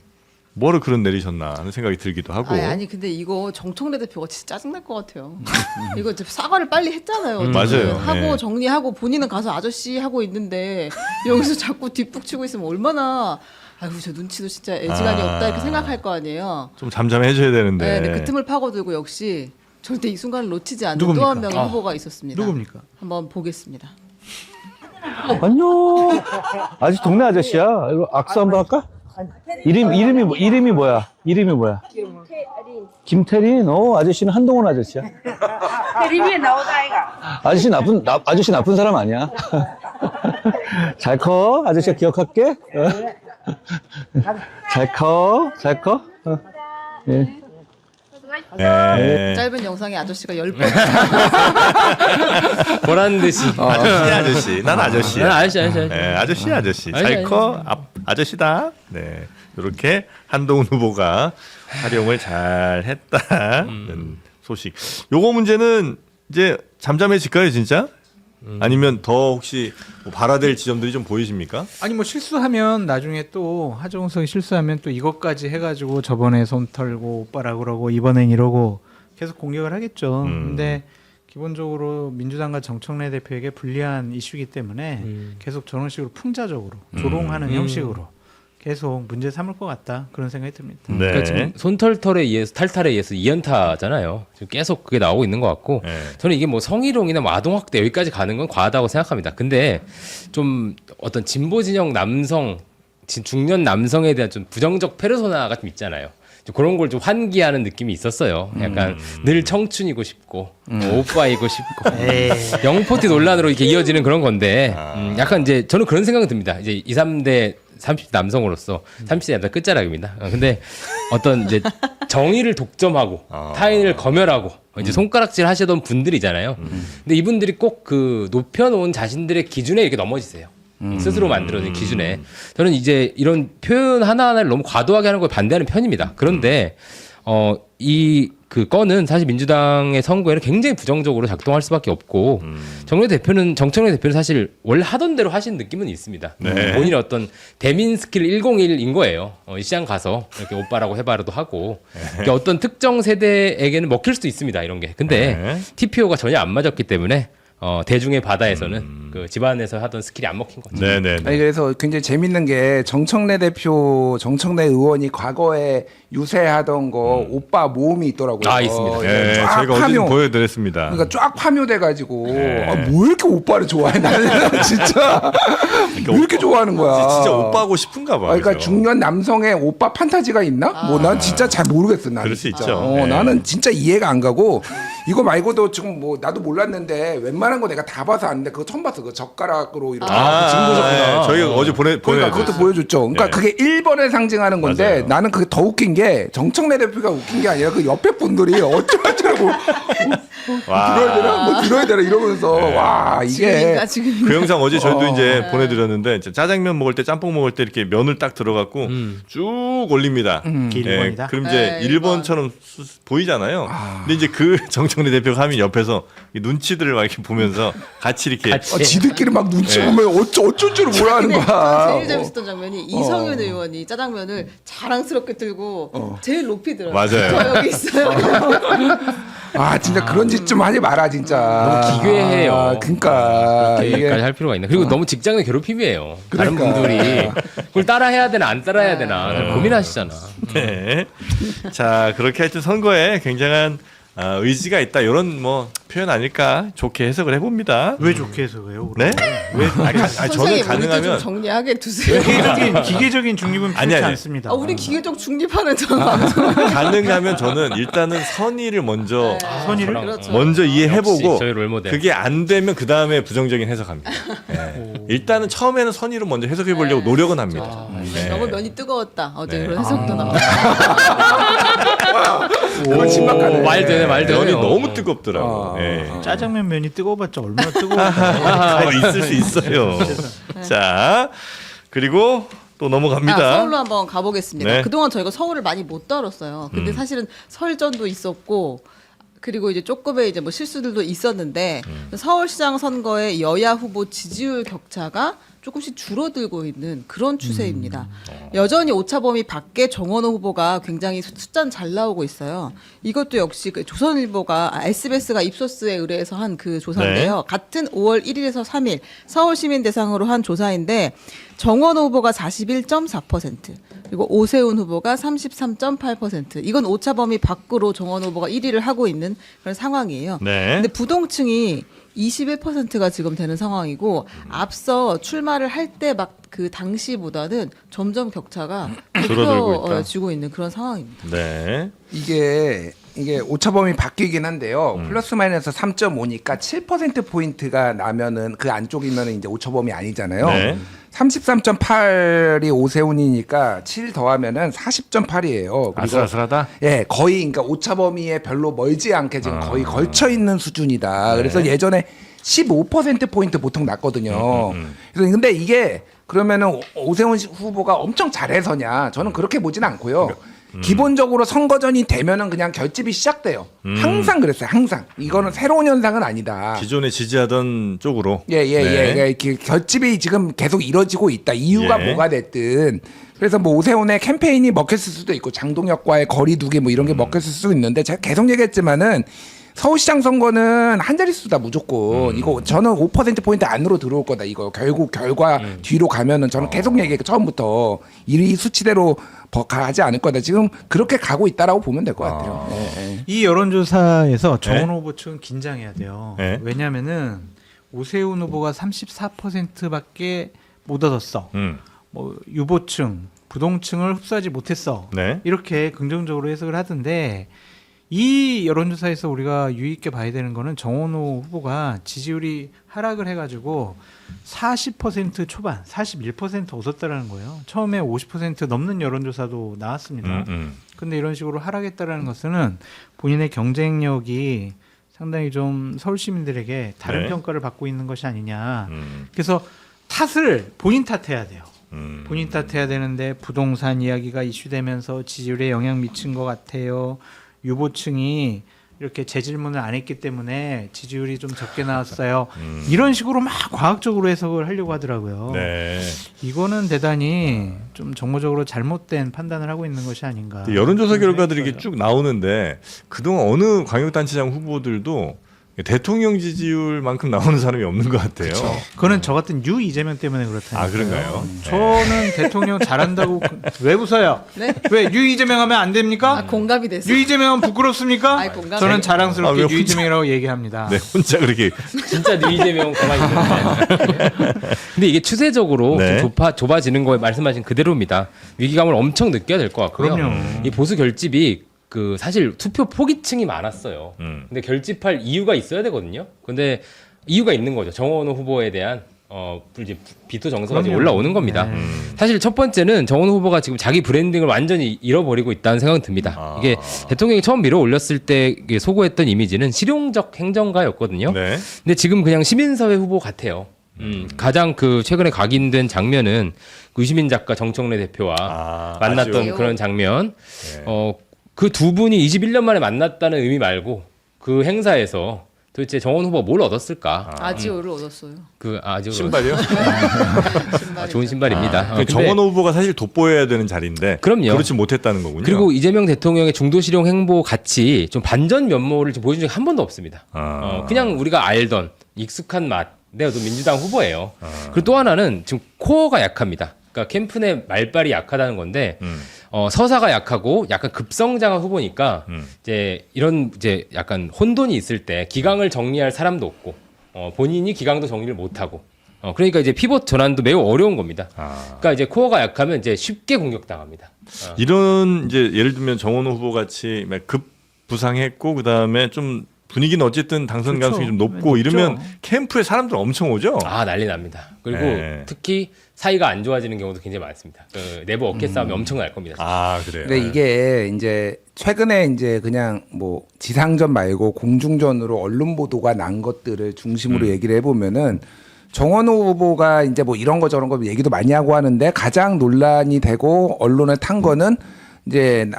뭐를 그런 내리셨나 하는 생각이 들기도 하고. 아니 근데 이거 정청래 대표가 진짜 짜증날 것 같아요. 이거 이제 사과를 빨리 했잖아요. 어쨌든. 맞아요. 하고 네. 정리하고 본인은 가서 아저씨 하고 있는데 여기서 자꾸 뒷북치고 있으면 얼마나 아이고 저 눈치도 진짜 애지간히 없다 이렇게 생각할 거 아니에요. 좀 잠잠해져야 되는데. 네, 근데 그 틈을 파고들고 역시 절대 이 순간을 놓치지 않는 누굽니까? 또 한 명의 후보가 있었습니다. 누굽니까? 한번 보겠습니다. 안녕. 아직 동네 아저씨야. 이거 악수 한번 할까? 이름이 뭐야? 김태린. 아저씨는 한동훈 아저씨야. 텔레비에 나오다 아이가. 아저씨 나쁜 사람 아니야. 잘 커. 아저씨가 기억할게. 잘 커. 예. 네. 짧은 영상에 아저씨가 10번 보란 듯이. 아저씨. 난 아저씨야. 아저씨. 네, 아저씨. 아저씨. 잘 커. 아저씨다. 네. 이렇게 한동훈 후보가 활용을 잘 했다는 소식. 요거 문제는 이제 잠잠해질까요, 진짜? 아니면 더 혹시 뭐 발화될 지점들이 좀 보이십니까? 아니 뭐 실수하면 나중에 또 하정우성이 실수하면 또 이것까지 해가지고 저번에 손 털고 오빠라 그러고 이번엔 이러고 계속 공격을 하겠죠. 근데 기본적으로 민주당과 정청래 대표에게 불리한 이슈이기 때문에 계속 저런 식으로 풍자적으로 조롱하는 형식으로 계속 문제 삼을 것 같다 그런 생각이 듭니다. 네. 그러니까 지금 손털털에 의해서 탈탈에 의해서 2연타잖아요. 지금 계속 그게 나오고 있는 것 같고 네. 저는 이게 뭐 성희롱이나 뭐 아동학대 여기까지 가는 건 과하다고 생각합니다. 근데 좀 어떤 진보 진영 남성, 중년 남성에 대한 좀 부정적 페르소나가 좀 있잖아요. 좀 그런 걸 좀 환기하는 느낌이 있었어요. 약간 늘 청춘이고 싶고 오빠이고 싶고 영포티 논란으로 이렇게 이어지는 그런 건데 약간 이제 저는 그런 생각이 듭니다. 이제 20, 30대 30대 남성으로서 30대 남자 끝자락입니다. 근데 어떤 이제 정의를 독점하고 타인을 검열하고 이제 손가락질 하시던 분들이잖아요. 근데 이분들이 꼭 그 높여놓은 자신들의 기준에 이렇게 넘어지세요. 스스로 만들어진 기준에. 저는 이제 이런 표현 하나하나를 너무 과도하게 하는 걸 반대하는 편입니다. 그런데 이 그 건은 사실 민주당의 선거에는 굉장히 부정적으로 작동할 수밖에 없고 정청래 대표는 사실 원래 하던 대로 하신 느낌은 있습니다. 네. 본인의 어떤 대민 스킬 101인 거예요. 시장 가서 이렇게 오빠라고 해봐라도 하고 그러니까 어떤 특정 세대에게는 먹힐 수도 있습니다. 이런 게. 근데 네. TPO가 전혀 안 맞았기 때문에 대중의 바다에서는 그 집안에서 하던 스킬이 안 먹힌 거죠. 네네. 아니 그래서 굉장히 재밌는 게 정청래 의원이 과거에 유세하던 거 오빠 모음이 있더라고요. 아, 있습니다. 네, 쫙 저희가 어제 좀 파묘. 보여드렸습니다. 그러니까 쫙 파묘돼가지고 네. 뭐 이렇게 오빠를 좋아해 나는 진짜 왜 이렇게 좋아하는 거야? 진짜 오빠하고 싶은가 봐. 그러니까 그래서. 중년 남성의 오빠 판타지가 있나? 뭐 난 진짜 잘 모르겠어. 나는 그럴 수 진짜. 있죠. 네. 나는 진짜 이해가 안 가고 이거 말고도 지금 뭐 나도 몰랐는데 웬만한 거 내가 다 봐서 아는데 그거 처음 봤어. 그 젓가락으로 이렇게 네. 저희가 어제 그러니까 보내드렸어요. 그것도 보여줬죠. 그러니까 네. 그게 1번을 상징하는 건데 맞아요. 나는 그게 더 웃긴 게 정청래 대표가 웃긴 게 아니라 그 옆에 분들이 어쩌고저쩌고 들어야 되나? 뭐 들어야 되나? 이러면서 와 이게 지금인가 그 영상 어제 저희도 이제 보내드렸는데 이제 짜장면 먹을 때 짬뽕 먹을 때 이렇게 면을 딱 들어갖고 쭉 올립니다. 일본이다. 그럼 이제 네, 일본처럼 보이잖아요. 근데 이제 그 정청래 대표가 하면 옆에서 이 눈치들을 막 이렇게 보면서 같이 이렇게 지들끼리 막 눈치 네. 보면 어쩔 줄 몰라 하는 근데 거야. 제일 재밌었던 장면이 이성윤 의원이 짜장면을 자랑스럽게 들고 제일 높이 들어요. 맞아요. 저 여기 있어요. 아 진짜 그런 짓 좀 하지 마라 진짜. 너무 기괴해요. 아, 그러니까 이게까지 할 필요가 있나? 그리고 너무 직장의 괴롭힘이에요. 다른 그러니까. 분들이 그걸 따라해야 되나 안 따라해야 되나 고민하시잖아. 네. 자, 그렇게 하여튼 선거에 굉장한 의지가 있다. 이런 뭐 표현 아닐까 좋게 해석을 해봅니다. 왜 좋게 해서 왜요? 네? 왜? 저는 선생님 우리도 좀 가능하면 정리하게 두세요. 기계적인 중립은 아니, 필요치 아니. 않습니다. 우리 기계적 중립하는 저 방송. 가능하면 저는 일단은 선의를 먼저 선의를 그렇죠. 먼저 이해해보고 역시 저희 롤모델. 그게 안 되면 그 다음에 부정적인 해석합니다. 네. 일단은 처음에는 선의로 먼저 해석해보려고 노력은 합니다. 네. 너무 면이 뜨거웠다. 어제 그런 해석도 나왔어. 그건 신박하네. 말 되네. 면이 너무 뜨겁더라고. 네. 짜장면 면이 뜨거워봤자 얼마나 뜨거울까. 있을 수 있어요. 자, 그리고 또 넘어갑니다. 서울로 한번 가보겠습니다. 네. 그동안 저희가 서울을 많이 못 다뤘어요. 근데 사실은 설전도 있었고 그리고 이제 조금의 이제 뭐 실수들도 있었는데 서울시장 선거의 여야 후보 지지율 격차가 조금씩 줄어들고 있는 그런 추세입니다. 여전히 오차범위 밖에 정원호 후보가 굉장히 숫자는 잘 나오고 있어요. 이것도 역시 그 조선일보가 SBS가 입소스에 의뢰해서 한 그 조사인데요. 네. 같은 5월 1일에서 3일 서울 시민 대상으로 한 조사인데 정원호 후보가 41.4% 그리고 오세훈 후보가 33.8% 이건 오차범위 밖으로 정원호 후보가 1위를 하고 있는 그런 상황이에요. 네. 근데 부동층이 21%가 지금 되는 상황이고 앞서 출마를 할 때 막 그 당시보다는 점점 격차가 줄어들고 있다. 좁혀지고 있는 그런 상황입니다. 네. 이게 오차범위 바뀌긴 한데요. 플러스 마이너스 3.5니까 7% 포인트가 나면은 그 안쪽이면은 이제 오차범위 아니잖아요. 네. 33.8이 오세훈이니까 7 더하면은 40.8이에요. 아슬아슬하다. 예, 거의 그러니까 오차범위에 별로 멀지 않게 지금 거의 걸쳐 있는 수준이다. 그래서 예전에 15% 포인트 보통 났거든요. 그래서 근데 이게 그러면은 오세훈 후보가 엄청 잘해서냐? 저는 그렇게 보진 않고요. 기본적으로 선거전이 되면은 그냥 결집이 시작돼요. 항상 그랬어요. 항상. 이거는 새로운 현상은 아니다. 기존에 지지하던 쪽으로. 예. 네. 이렇게 결집이 지금 계속 이뤄지고 있다. 이유가 예. 뭐가 됐든. 그래서 뭐 오세훈의 캠페인이 먹혔을 수도 있고 장동혁과의 거리 두기 뭐 이런 게 먹혔을 수도 있는데 제가 계속 얘기했지만은 서울시장 선거는 한 자릿수다 무조건. 이거 저는 5%포인트 안으로 들어올 거다. 이거 결국 결과 뒤로 가면은 저는 계속 얘기했고 처음부터 이 수치대로 가지 않을 거다. 지금 그렇게 가고 있다라고 보면 될 것 같아요. 예. 이 여론조사에서 정원호 후보 측은 긴장해야 돼요. 네. 왜냐하면은 오세훈 후보가 34%밖에 못 얻었어. 뭐 유보층, 부동층을 흡수하지 못했어. 네. 이렇게 긍정적으로 해석을 하던데 이 여론조사에서 우리가 유의있게 봐야 되는 거는 정원호 후보가 지지율이 하락을 해가지고 40% 초반, 41% 얻었다라는 거예요. 처음에 50% 넘는 여론조사도 나왔습니다. 근데 이런 식으로 하락했다라는 것은 본인의 경쟁력이 상당히 좀 서울 시민들에게 다른 네. 평가를 받고 있는 것이 아니냐. 그래서 탓을 본인 탓해야 돼요. 본인 탓해야 되는데 부동산 이야기가 이슈되면서 지지율에 영향 미친 것 같아요. 유보층이 이렇게 재질문을 안 했기 때문에 지지율이 좀 적게 나왔어요. 이런 식으로 막 과학적으로 해석을 하려고 하더라고요. 네. 이거는 대단히 좀 정보적으로 잘못된 판단을 하고 있는 것이 아닌가. 여론조사 그런 결과들이 생각이 이게 쭉 나오는데 그동안 어느 광역단체장 후보들도 대통령 지지율만큼 나오는 사람이 없는 것 같아요. 그거는 저 같은 유 이재명 때문에 그렇다니까요. 아, 그런가요? 저는 대통령 잘한다고 왜 웃어요? 네? 왜 유 이재명 하면 안 됩니까? 아, 공감이 됐어요. 유 이재명은 부끄럽습니까? 아이, 공감이 저는 아, 자랑스럽게 왜 유 이재명이라고 얘기합니다. 네, 혼자 그렇게. 진짜 이재명 가만히 있는데. 근데 이게 추세적으로 네. 좀 좁아지는 거에 말씀하신 그대로입니다. 위기감을 엄청 느껴야 될 것 같고요. 그럼요. 이 보수 결집이 그 사실 투표 포기층이 많았어요. 근데 결집할 이유가 있어야 되거든요. 근데 이유가 있는 거죠. 정원호 후보에 대한 이제 비토 정서가 이제 그럼요. 올라오는 겁니다. 사실 첫 번째는 정원호 후보가 지금 자기 브랜딩을 완전히 잃어버리고 있다는 생각이 듭니다. 이게 대통령이 처음 밀어 올렸을 때 이게 소구했던 이미지는 실용적 행정가였거든요. 네. 근데 지금 그냥 시민사회 후보 같아요. 가장 그 최근에 각인된 장면은 그 유시민 작가 정청래 대표와 만났던 아주. 그런 장면. 네. 그 두 분이 21년 만에 만났다는 의미 말고 그 행사에서 도대체 정원 후보가 뭘 얻었을까? 아지오를 얻었어요. 그 아주 신발이요? 좋은 신발입니다. 그 근데 정원호 후보가 사실 돋보여야 되는 자리인데 그럼요. 그렇지 못했다는 거군요. 그리고 이재명 대통령의 중도 실용 행보 같이 좀 반전 면모를 좀 보여준 적이 한 번도 없습니다. 그냥 우리가 알던 익숙한 맛. 내가 또 민주당 후보예요. 그리고 또 하나는 지금 코어가 약합니다. 그러니까 캠프 내 말발이 약하다는 건데 서사가 약하고 약간 급성장한 후보니까 이제 이런 이제 약간 혼돈이 있을 때 기강을 정리할 사람도 없고 본인이 기강도 정리를 못하고 그러니까 이제 피벗 전환도 매우 어려운 겁니다. 그러니까 이제 코어가 약하면 이제 쉽게 공격당합니다. 이런 이제 예를 들면 정원호 후보 같이 막 급 부상했고 그다음에 좀 분위기는 어쨌든 당선 그렇죠. 가능성이 좀 높고 높죠. 이러면 캠프에 사람들 엄청 오죠. 아 난리 납니다. 그리고 네. 특히 사이가 안 좋아지는 경우도 굉장히 많습니다. 그 내부 어깨 싸움이 엄청 날 겁니다. 아 그래요. 근데 이게 이제 최근에 이제 그냥 뭐 지상전 말고 공중전으로 언론 보도가 난 것들을 중심으로 얘기를 해보면은 정원호 후보가 이제 뭐 이런 거 저런 거 얘기도 많이 하고 하는데 가장 논란이 되고 언론에 탄 거는 이제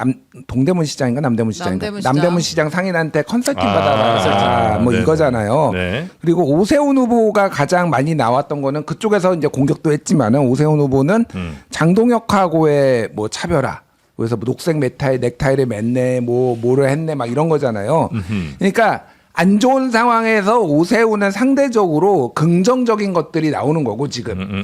동대문 시장인가 남대문 시장인가 남대문 시장. 남대문 시장 상인한테 컨설팅 아, 받아라 뭐 네네. 이거잖아요. 네. 그리고 오세훈 후보가 가장 많이 나왔던 거는 그쪽에서 이제 공격도 했지만은 오세훈 후보는 장동혁하고의 뭐 차별화. 그래서 뭐 녹색 넥타이를 맸네, 뭐를 했네, 막 이런 거잖아요. 그러니까 안 좋은 상황에서 오세훈은 상대적으로 긍정적인 것들이 나오는 거고 지금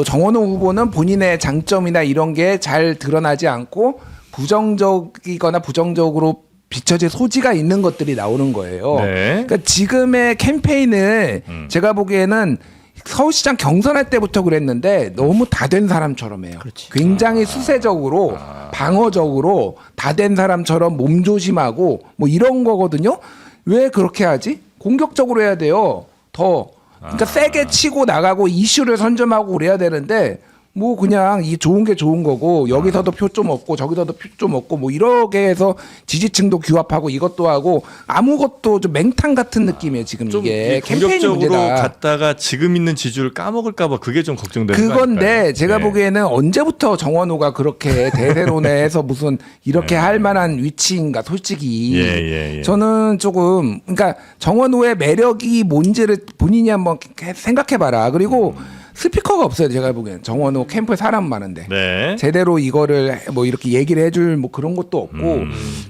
정원호 후보는 본인의 장점이나 이런 게 잘 드러나지 않고 부정적이거나 부정적으로 비춰질 소지가 있는 것들이 나오는 거예요. 네. 그러니까 지금의 캠페인을 제가 보기에는 서울시장 경선할 때부터 그랬는데 너무 다 된 사람처럼 해요. 굉장히 수세적으로 방어적으로 다 된 사람처럼 몸조심하고 뭐 이런 거거든요. 왜 그렇게 하지? 공격적으로 해야 돼요. 더. 그러니까 세게 치고 나가고 이슈를 선점하고 그래야 되는데 뭐 그냥 이 좋은 게 좋은 거고 여기서도 표 좀 얻고 저기서도 표 좀 얻고 뭐 이렇게 해서 지지층도 규합하고 이것도 하고 아무것도 좀 맹탕 같은 느낌이에요 지금 좀 이게 캠페인이 공격적으로 문제다. 갔다가 지금 있는 지지율을 까먹을까봐 그게 좀 걱정되는 거 그건데 아닐까요? 제가 네. 보기에는 언제부터 정원호가 그렇게 대세론에서 무슨 이렇게 할 만한 위치인가 솔직히 예. 저는 조금 그러니까 정원호의 매력이 뭔지를 본인이 한번 생각해봐라. 그리고 스피커가 없어요. 제가 보기엔 정원호 캠프에 사람 많은데 네. 제대로 이거를 뭐 이렇게 얘기를 해줄 뭐 그런 것도 없고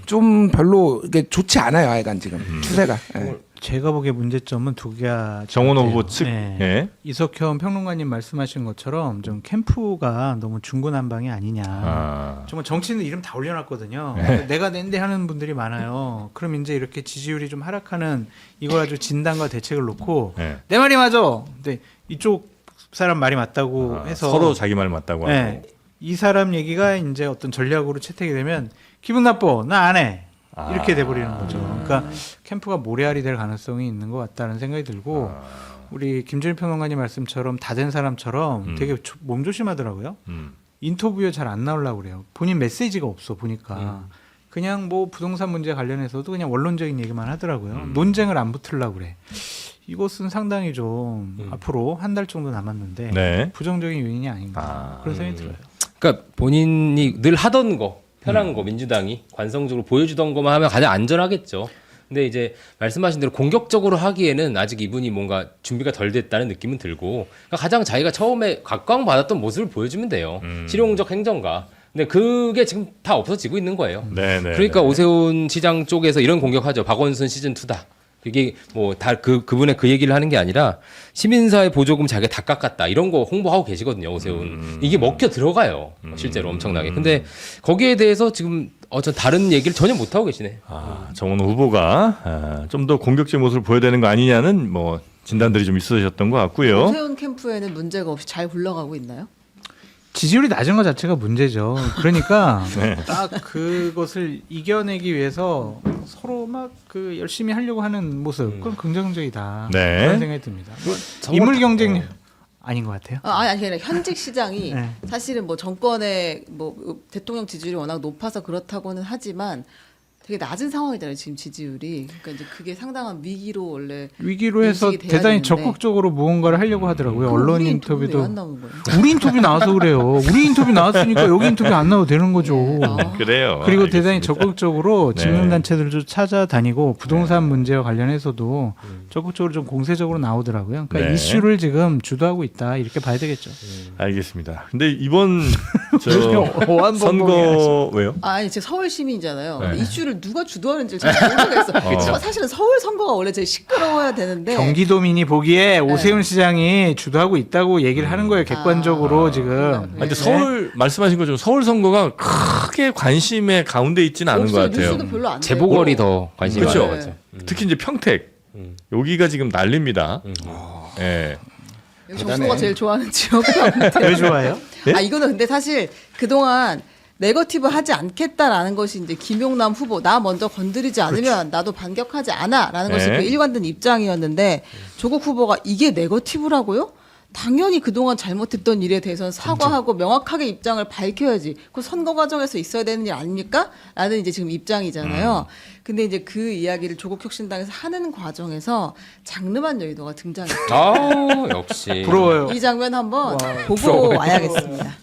좀 별로 이게 좋지 않아요. 하여간 지금 추세가. 예. 제가 보기에 문제점은 두 개가 정원호 같아요. 후보 측. 네. 예. 이석현 평론가님 말씀하신 것처럼 좀 캠프가 너무 중구난방이 아니냐. 아. 정말 정치인들 이름 다 올려놨거든요. 네. 내가 낸데 하는 분들이 많아요. 그럼 이제 이렇게 지지율이 좀 하락하는 이걸 아주 진단과 대책을 놓고 네. 내 말이 맞아. 근데 이쪽 사람 말이 맞다고 해서 서로 자기 말 맞다고 하고. 네. 이 사람 얘기가 이제 어떤 전략으로 채택이 되면 기분 나빠. 나 안 해. 이렇게 돼버리는 거죠. 그러니까 캠프가 모래알이 될 가능성이 있는 것 같다는 생각이 들고 우리 김준일 평론가님 말씀처럼 다 된 사람처럼 되게 몸조심하더라고요. 인터뷰에 잘 안 나오려고 그래요. 본인 메시지가 없어 보니까. 그냥 뭐 부동산 문제 관련해서도 그냥 원론적인 얘기만 하더라고요. 논쟁을 안 붙으려고 그래. 이것은 상당히 좀 앞으로 한 달 정도 남았는데 네. 부정적인 요인이 아닌가 그런 생각이 들어요. 그러니까 본인이 늘 하던 거 편한 거 민주당이 관성적으로 보여주던 것만 하면 가장 안전하겠죠. 근데 이제 말씀하신 대로 공격적으로 하기에는 아직 이분이 뭔가 준비가 덜 됐다는 느낌은 들고 그러니까 가장 자기가 처음에 각광받았던 모습을 보여주면 돼요. 실용적 행정가. 근데 그게 지금 다 없어지고 있는 거예요. 네네. 그러니까 오세훈 시장 쪽에서 이런 공격하죠. 박원순 시즌 2다. 그게 뭐 다 그분의 그 얘기를 하는 게 아니라 시민사회 보조금 자기가 다 깎았다 이런 거 홍보하고 계시거든요. 오세훈 이게 먹혀 들어가요. 실제로 엄청나게. 근데 거기에 대해서 지금 전 다른 얘기를 전혀 못 하고 계시네. 정원호 후보가 좀 더 공격적인 모습을 보여야 되는 거 아니냐는 뭐 진단들이 좀 있으셨던 것 같고요. 오세훈 캠프에는 문제가 없이 잘 굴러가고 있나요? 지지율이 낮은 것 자체가 문제죠. 그러니까 네. 딱 그것을 이겨내기 위해서 서로 막 그 열심히 하려고 하는 모습, 그건 긍정적이다. 네. 그런 생각이 듭니다. 인물 경쟁 아닌 것 같아요. 아니 아니라 현직 시장이 네. 사실은 뭐 정권의 뭐 대통령 지지율이 워낙 높아서 그렇다고는 하지만 되게 낮은 상황이잖아요 지금 지지율이. 그러니까 이제 그게 상당한 위기로 원래 위기로 해서 인식이 돼야 대단히 되는데. 적극적으로 무언가를 하려고 하더라고요. 그럼 언론 우리 인터뷰 인터뷰도 왜안 나오는 거예요? 우리 인터뷰 나와서 그래요. 우리 인터뷰 나왔으니까 여기 인터뷰 안 나와도 되는 거죠. 그래요. 그리고 알겠습니다. 대단히 적극적으로 네. 직능단체들도 찾아다니고 부동산 문제와 관련해서도 적극적으로 좀 공세적으로 나오더라고요. 그러니까 네. 이슈를 지금 주도하고 있다 이렇게 봐야 되겠죠. 알겠습니다. 근데 이번 어한 선거 왜요? 아니 제가 서울 시민이잖아요. 네. 이슈를 누가 주도하는지 잘 모르겠어. 사실은 서울 선거가 원래 제일 시끄러워야 되는데 경기도민이 보기에 오세훈 시장이 주도하고 있다고 얘기를 하는 거예요. 객관적으로 지금. 아니, 근데 서울 말씀하신 것처럼 서울 선거가 크게 관심의 가운데 있지는 않은 것 같아요. 뉴스도 별로 안 재보궐이 되고. 더 관심이 그렇죠. 많은 거죠. 특히 이제 평택 여기가 지금 난립니다. 예. 여기 정수가 제일 좋아하는 지역이었는데. 왜 좋아해요? 아 이거는 근데 사실 그동안 네거티브 하지 않겠다라는 것이 이제 김용남 후보 나 먼저 건드리지 않으면 나도 반격하지 않아라는 것이 네. 그 일관된 입장이었는데 조국 후보가 이게 네거티브라고요? 당연히 그동안 잘못했던 일에 대해서는 사과하고 명확하게 입장을 밝혀야지. 그 선거 과정에서 있어야 되는 일 아닙니까? 라는 이제 지금 입장이잖아요. 근데 이제 그 이야기를 조국혁신당에서 하는 과정에서 장르만 여의도가 등장했어요. 역시. 부러워요. 이 장면 한번 보고 와야겠습니다.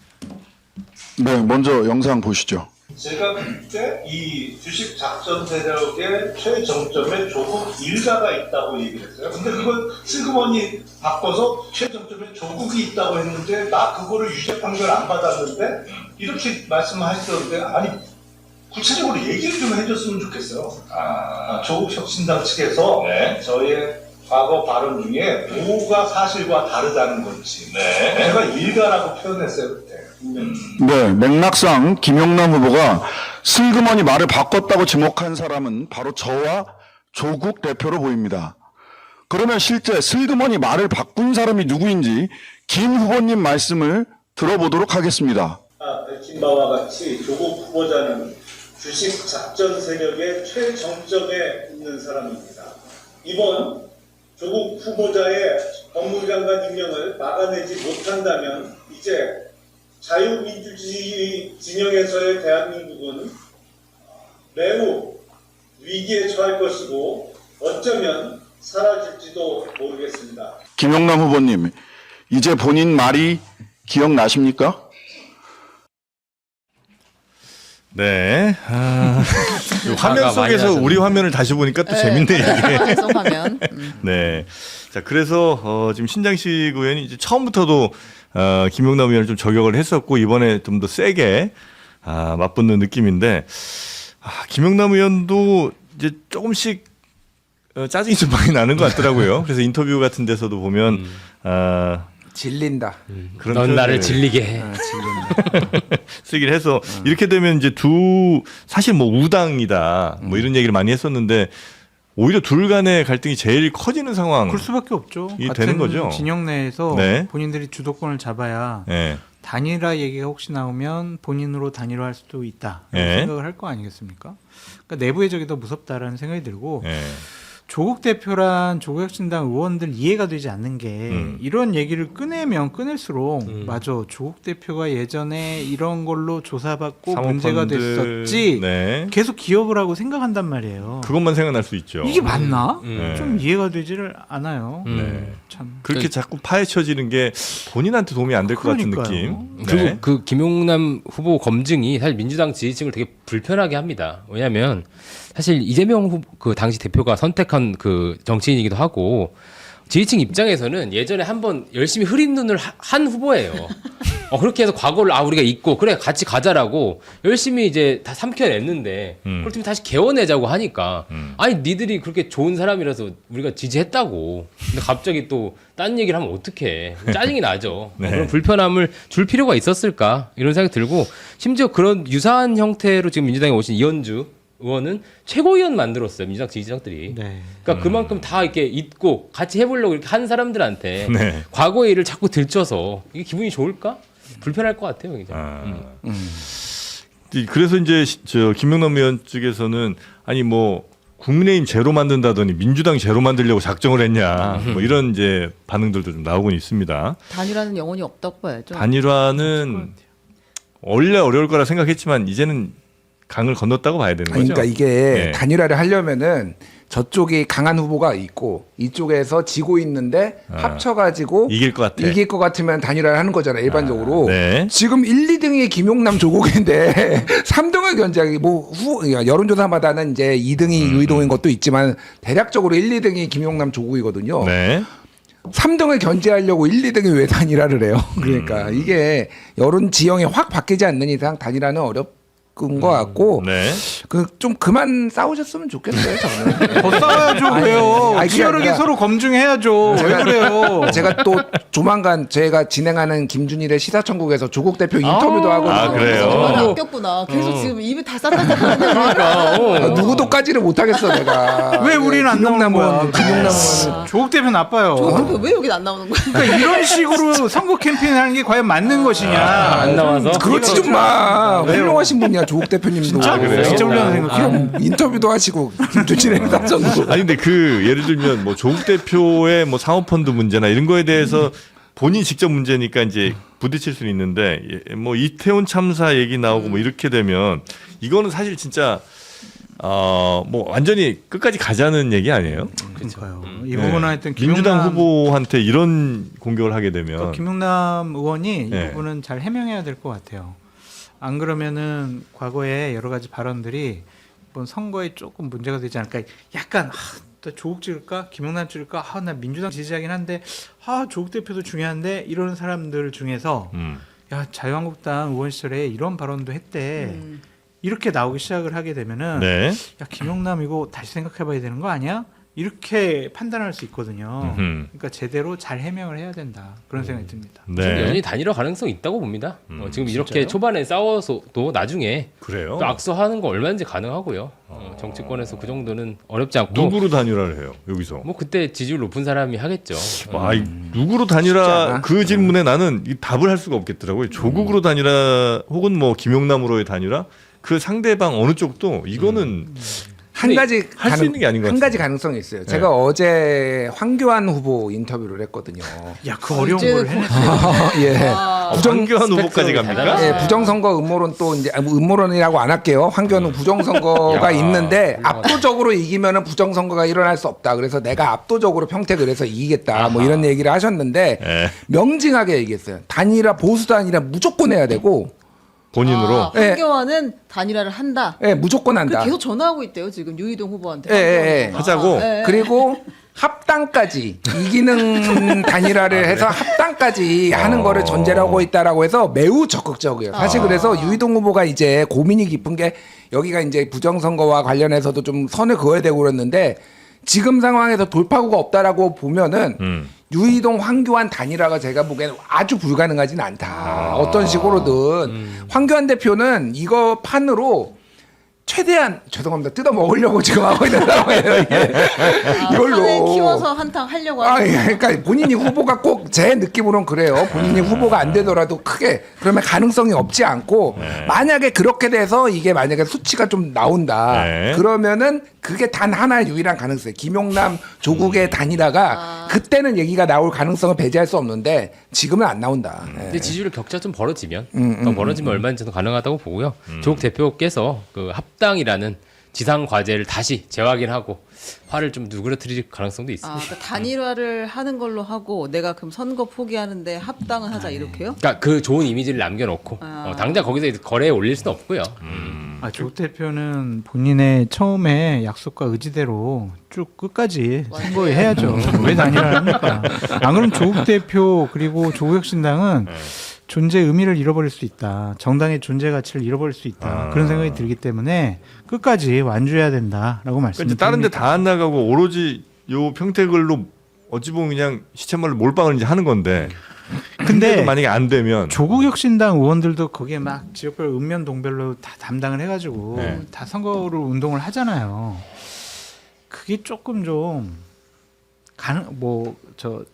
네, 먼저 영상 보시죠. 제가 그때 이 주식 작전 세력의 최정점에 조국 일가가 있다고 얘기를 했어요. 근데 그걸 슬그머니 바꿔서 최정점에 조국이 있다고 했는데 나 그거를 유죄 판결 안 받았는데 이렇게 말씀하셨는데 아니 구체적으로 얘기를 좀 해줬으면 좋겠어요. 조국 혁신당 측에서 저의 과거 발언 중에 뭐가 사실과 다르다는 건지 제가 일가라고 표현했어요 그때. 네, 맥락상 김용남 후보가 슬그머니 말을 바꿨다고 지목한 사람은 바로 저와 조국 대표로 보입니다. 그러면 실제 슬그머니 말을 바꾼 사람이 누구인지 김 후보님 말씀을 들어보도록 하겠습니다. 밝힌 바와 같이 조국 후보자는 주식 작전 세력의 최정점에 있는 사람입니다. 이번 조국 후보자의 법무부 장관 임명을 막아내지 못한다면 이제 자유민주주의 진영에서의 대한민국은 매우 위기에 처할 것이고 어쩌면 사라질지도 모르겠습니다. 김용남 후보님, 이제 본인 말이 기억나십니까? 네. 화면 많이 속에서 하셨네. 우리 화면을 다시 보니까 또 재밌네 이게. 계속 하면. 네. 자, 그래서 지금 신장식 의원이 이제 처음부터도 김용남 의원을 좀 저격을 했었고 이번에 좀 더 세게 맞붙는 느낌인데 김용남 의원도 이제 조금씩 짜증이 좀 많이 나는 것 같더라고요. 그래서 인터뷰 같은 데서도 보면 질린다. 그런 넌 나를 표현을 질리게 해. 쓰기를 해서 이렇게 되면 이제 사실 뭐 우당이다 뭐 이런 얘기를 많이 했었는데 오히려 둘 간의 갈등이 제일 커지는 상황. 그럴 수밖에 없죠. 이 같은 되는 거죠. 진영 내에서 네. 본인들이 주도권을 잡아야 네. 단일화 얘기가 혹시 나오면 본인으로 단일화할 수도 있다 이런 네. 생각을 할 거 아니겠습니까? 그러니까 내부의 적이 더 무섭다라는 생각이 들고 네. 조국 대표란 조국혁신당 의원들 이해가 되지 않는 게 이런 얘기를 꺼내면 꺼낼수록 맞아 조국 대표가 예전에 이런 걸로 조사받고 문제가 사모펀드, 됐었지 네. 계속 기억을 하고 생각한단 말이에요. 그것만 생각날 수 있죠. 이게 맞나? 네. 좀 이해가 되지를 않아요. 네. 참. 그렇게 자꾸 파헤쳐지는 게 본인한테 도움이 안 될 것 같은 그러니까요. 느낌. 그리고 네. 그 김용남 후보 검증이 사실 민주당 지지층을 되게 불편하게 합니다. 왜냐하면 사실 이재명 후보 그 당시 대표가 선택한 그 정치인이기도 하고 지지층 입장에서는 예전에 한번 열심히 흐린 눈을 한 후보예요. 그렇게 해서 과거를 우리가 잊고 그래 같이 가자라고 열심히 이제 다 삼켜냈는데 그걸 좀 다시 개워내자고 하니까 아니 니들이 그렇게 좋은 사람이라서 우리가 지지했다고 근데 갑자기 또 딴 얘기를 하면 어떡해 짜증이 나죠. 네. 그런 불편함을 줄 필요가 있었을까 이런 생각이 들고 심지어 그런 유사한 형태로 지금 민주당에 오신 이현주 의원은 최고위원 만들었어요. 민주당 지지자들이. 네. 그러니까 그만큼 다 이렇게 잊고 같이 해보려고 이렇게 한 사람들한테 네. 과거의 일을 자꾸 들춰서 이게 기분이 좋을까? 불편할 것 같아요. 굉장히. 그래서 이제 저 김용남 의원 측에서는 아니 뭐 국민의힘 제로 만든다더니 민주당 제로 만들려고 작정을 했냐 뭐 이런 이제 반응들도 좀 나오고 있습니다. 단일화는 영원히 없다고 봐야죠. 단일화는 원래 어려울 거라 생각했지만 이제는 강을 건넜다고 봐야 되는 거죠. 그러니까 이게 네. 단일화를 하려면은 저쪽이 강한 후보가 있고 이쪽에서 지고 있는데 합쳐가지고 이길 것 같아. 이길 것 같으면 단일화를 하는 거잖아요. 일반적으로. 네. 지금 1, 2등이 김용남 조국인데 3등을 견제하기 여론조사마다는 이제 2등이 유이동인 것도 있지만 대략적으로 1, 2등이 김용남 조국이거든요. 네. 3등을 견제하려고 1, 2등이 왜 단일화를 해요? 그러니까 이게 여론 지형이 확 바뀌지 않는 이상 단일화는 어렵. 것 같고 네. 좀 그만 싸우셨으면 좋겠어요. 저는. 더 싸워야죠. 왜요? 아니, 그게 치열하게 아니라 서로 검증해야죠. 왜 그래요? 제가 또 조만간 제가 진행하는 김준일의 시사천국에서 조국 대표 인터뷰도 하고 그래요? 말을 아꼈구나. 계속 지금 입에 다 쌌다. 누구도까지를 못하겠어 내가. 왜 우리는 안 나오는 거야? 김용남 의원. 조국 대표 나빠요. 조국 대표 왜 여기 안 나오는 거야? 그러니까 이런 식으로 선거 캠페인하는 게 과연 맞는 것이냐? 안 나와서 그렇지 좀 마. 훌륭하신 분이야 조국 대표님도. 진짜? 그래요? 진짜 훌륭한 생각해요. 그럼 인터뷰도 하시고 김준일의 답변도. 아니 근데 그 예를 들면 뭐 조국 대표의 뭐 사모펀드 문제나 이런 거에 대해서 본인 직접 문제니까 이제 부딪힐 수는 있는데 뭐 이태원 참사 얘기 나오고 뭐 이렇게 되면 이거는 사실 진짜 뭐 완전히 끝까지 가자는 얘기 아니에요? 그러니까요. 이 부분은 하여튼 민주당 후보한테 이런 공격을 하게 되면 김용남 의원이 이 네. 부분은 잘 해명해야 될 것 같아요. 안 그러면은 과거에 여러 가지 발언들이 이번 선거에 조금 문제가 되지 않을까. 약간 또 조국 찍을까? 김영남 찍을까? 나 민주당 지지하긴 한데 조국 대표도 중요한데 이런 사람들 중에서 야 자유한국당 의원 시절에 이런 발언도 했대. 이렇게 나오기 시작을 하게 되면은 네. 야 김영남 이거 다시 생각해봐야 되는 거 아니야? 이렇게 판단할 수 있거든요. 그러니까 제대로 잘 해명을 해야 된다. 그런 생각이 듭니다. 지금 네. 여전히 단일화 가능성 있다고 봅니다. 지금 이렇게 초반에 싸워서도 나중에 그래요. 또 악수하는 거 얼마든지 가능하고요. 정치권에서 그 정도는 어렵지 않고. 누구로 단일화를 해요? 여기서. 뭐 그때 지지율 높은 사람이 하겠죠. 와, 누구로 단일화 그 질문에 나는 이 답을 할 수가 없겠더라고요. 조국으로 단일화 혹은 뭐 김용남으로의 단일화 그 상대방 어느 쪽도 이거는 한 가지 할 수 있는 게 아닌 것 한 같아요. 가지 가능성이 있어요. 제가 어제 황교안 후보 인터뷰를 했거든요. 야, 그 어려운 이제는 걸 해냈어요. 예. 황교안 후보까지 갑니까? 예, 부정선거 음모론 또 이제 음모론이라고 안 할게요. 황교안은 부정선거가 있는데 압도적으로 이기면은 부정선거가 일어날 수 없다. 그래서 내가 압도적으로 평택을 해서 이기겠다. 뭐 이런 얘기를 하셨는데 예. 명징하게 얘기했어요. 단일화 보수 단일화 무조건 해야 되고 본인으로. 황교안은 단일화를 한다. 예, 무조건 한다. 계속 전화하고 있대요 지금 유이동 후보한테. 예. 하자고. 그리고 합당까지 이기는 단일화를 해서 합당까지 하는 거를 전제로 하고 있다라고 해서 매우 적극적이에요. 사실 그래서 유이동 후보가 이제 고민이 깊은 게 여기가 이제 부정선거와 관련해서도 좀 선을 그어야 되고 그랬는데 지금 상황에서 돌파구가 없다라고 보면은 유이동 황교안 단일화가 제가 보기에는 아주 불가능하진 않다. 어떤 식으로든 황교안 대표는 이거 판으로 최대한 죄송합니다. 뜯어 먹으려고 지금 하고 있는 상황이에요. 이게 이걸로 판을 키워서 한탕 하려고 하는. 그러니까 본인이 후보가 꼭 제 느낌으로는 그래요. 본인이 후보가 안 되더라도 크게 그러면 가능성이 없지 않고 만약에 그렇게 돼서 이게 만약에 수치가 좀 나온다. 네. 그러면은 그게 단 하나의 유일한 가능성이에요. 김용남 조국의 단일화가 그때는 얘기가 나올 가능성을 배제할 수 없는데 지금은 안 나온다. 근데 지지율 격차 좀 벌어지면 더 벌어지면 얼마든지 가능하다고 보고요. 조국 대표께서 그 합당이라는 지상 과제를 다시 재확인하고 화를 좀 누그러뜨릴 가능성도 있습니다. 그러니까 단일화를 하는 걸로 하고 내가 그럼 선거 포기하는데 합당은 하자 이렇게요? 그러니까 그 좋은 이미지를 남겨놓고 당장 거기서 거래에 올릴 수는 없고요. 조국 대표는 본인의 처음에 약속과 의지대로 쭉 끝까지 선거해야죠. 왜 단일화를 합니까? 안 그러면 조국 대표 그리고 조국혁신당은 존재 의미를 잃어버릴 수 있다. 정당의 존재 가치를 잃어버릴 수 있다. 그런 생각이 들기 때문에 끝까지 완주해야 된다라고 말씀드립니다. 다른 데 다 안 나가고 오로지 요 평택을로 어찌 보면 그냥 시쳇말로 몰빵을 이제 하는 건데 근데 만약에 안 되면 조국혁신당 의원들도 거기에 막 지역별 읍면 동별로 다 담당을 해가지고 다 선거를 운동을 하잖아요. 그게 조금 좀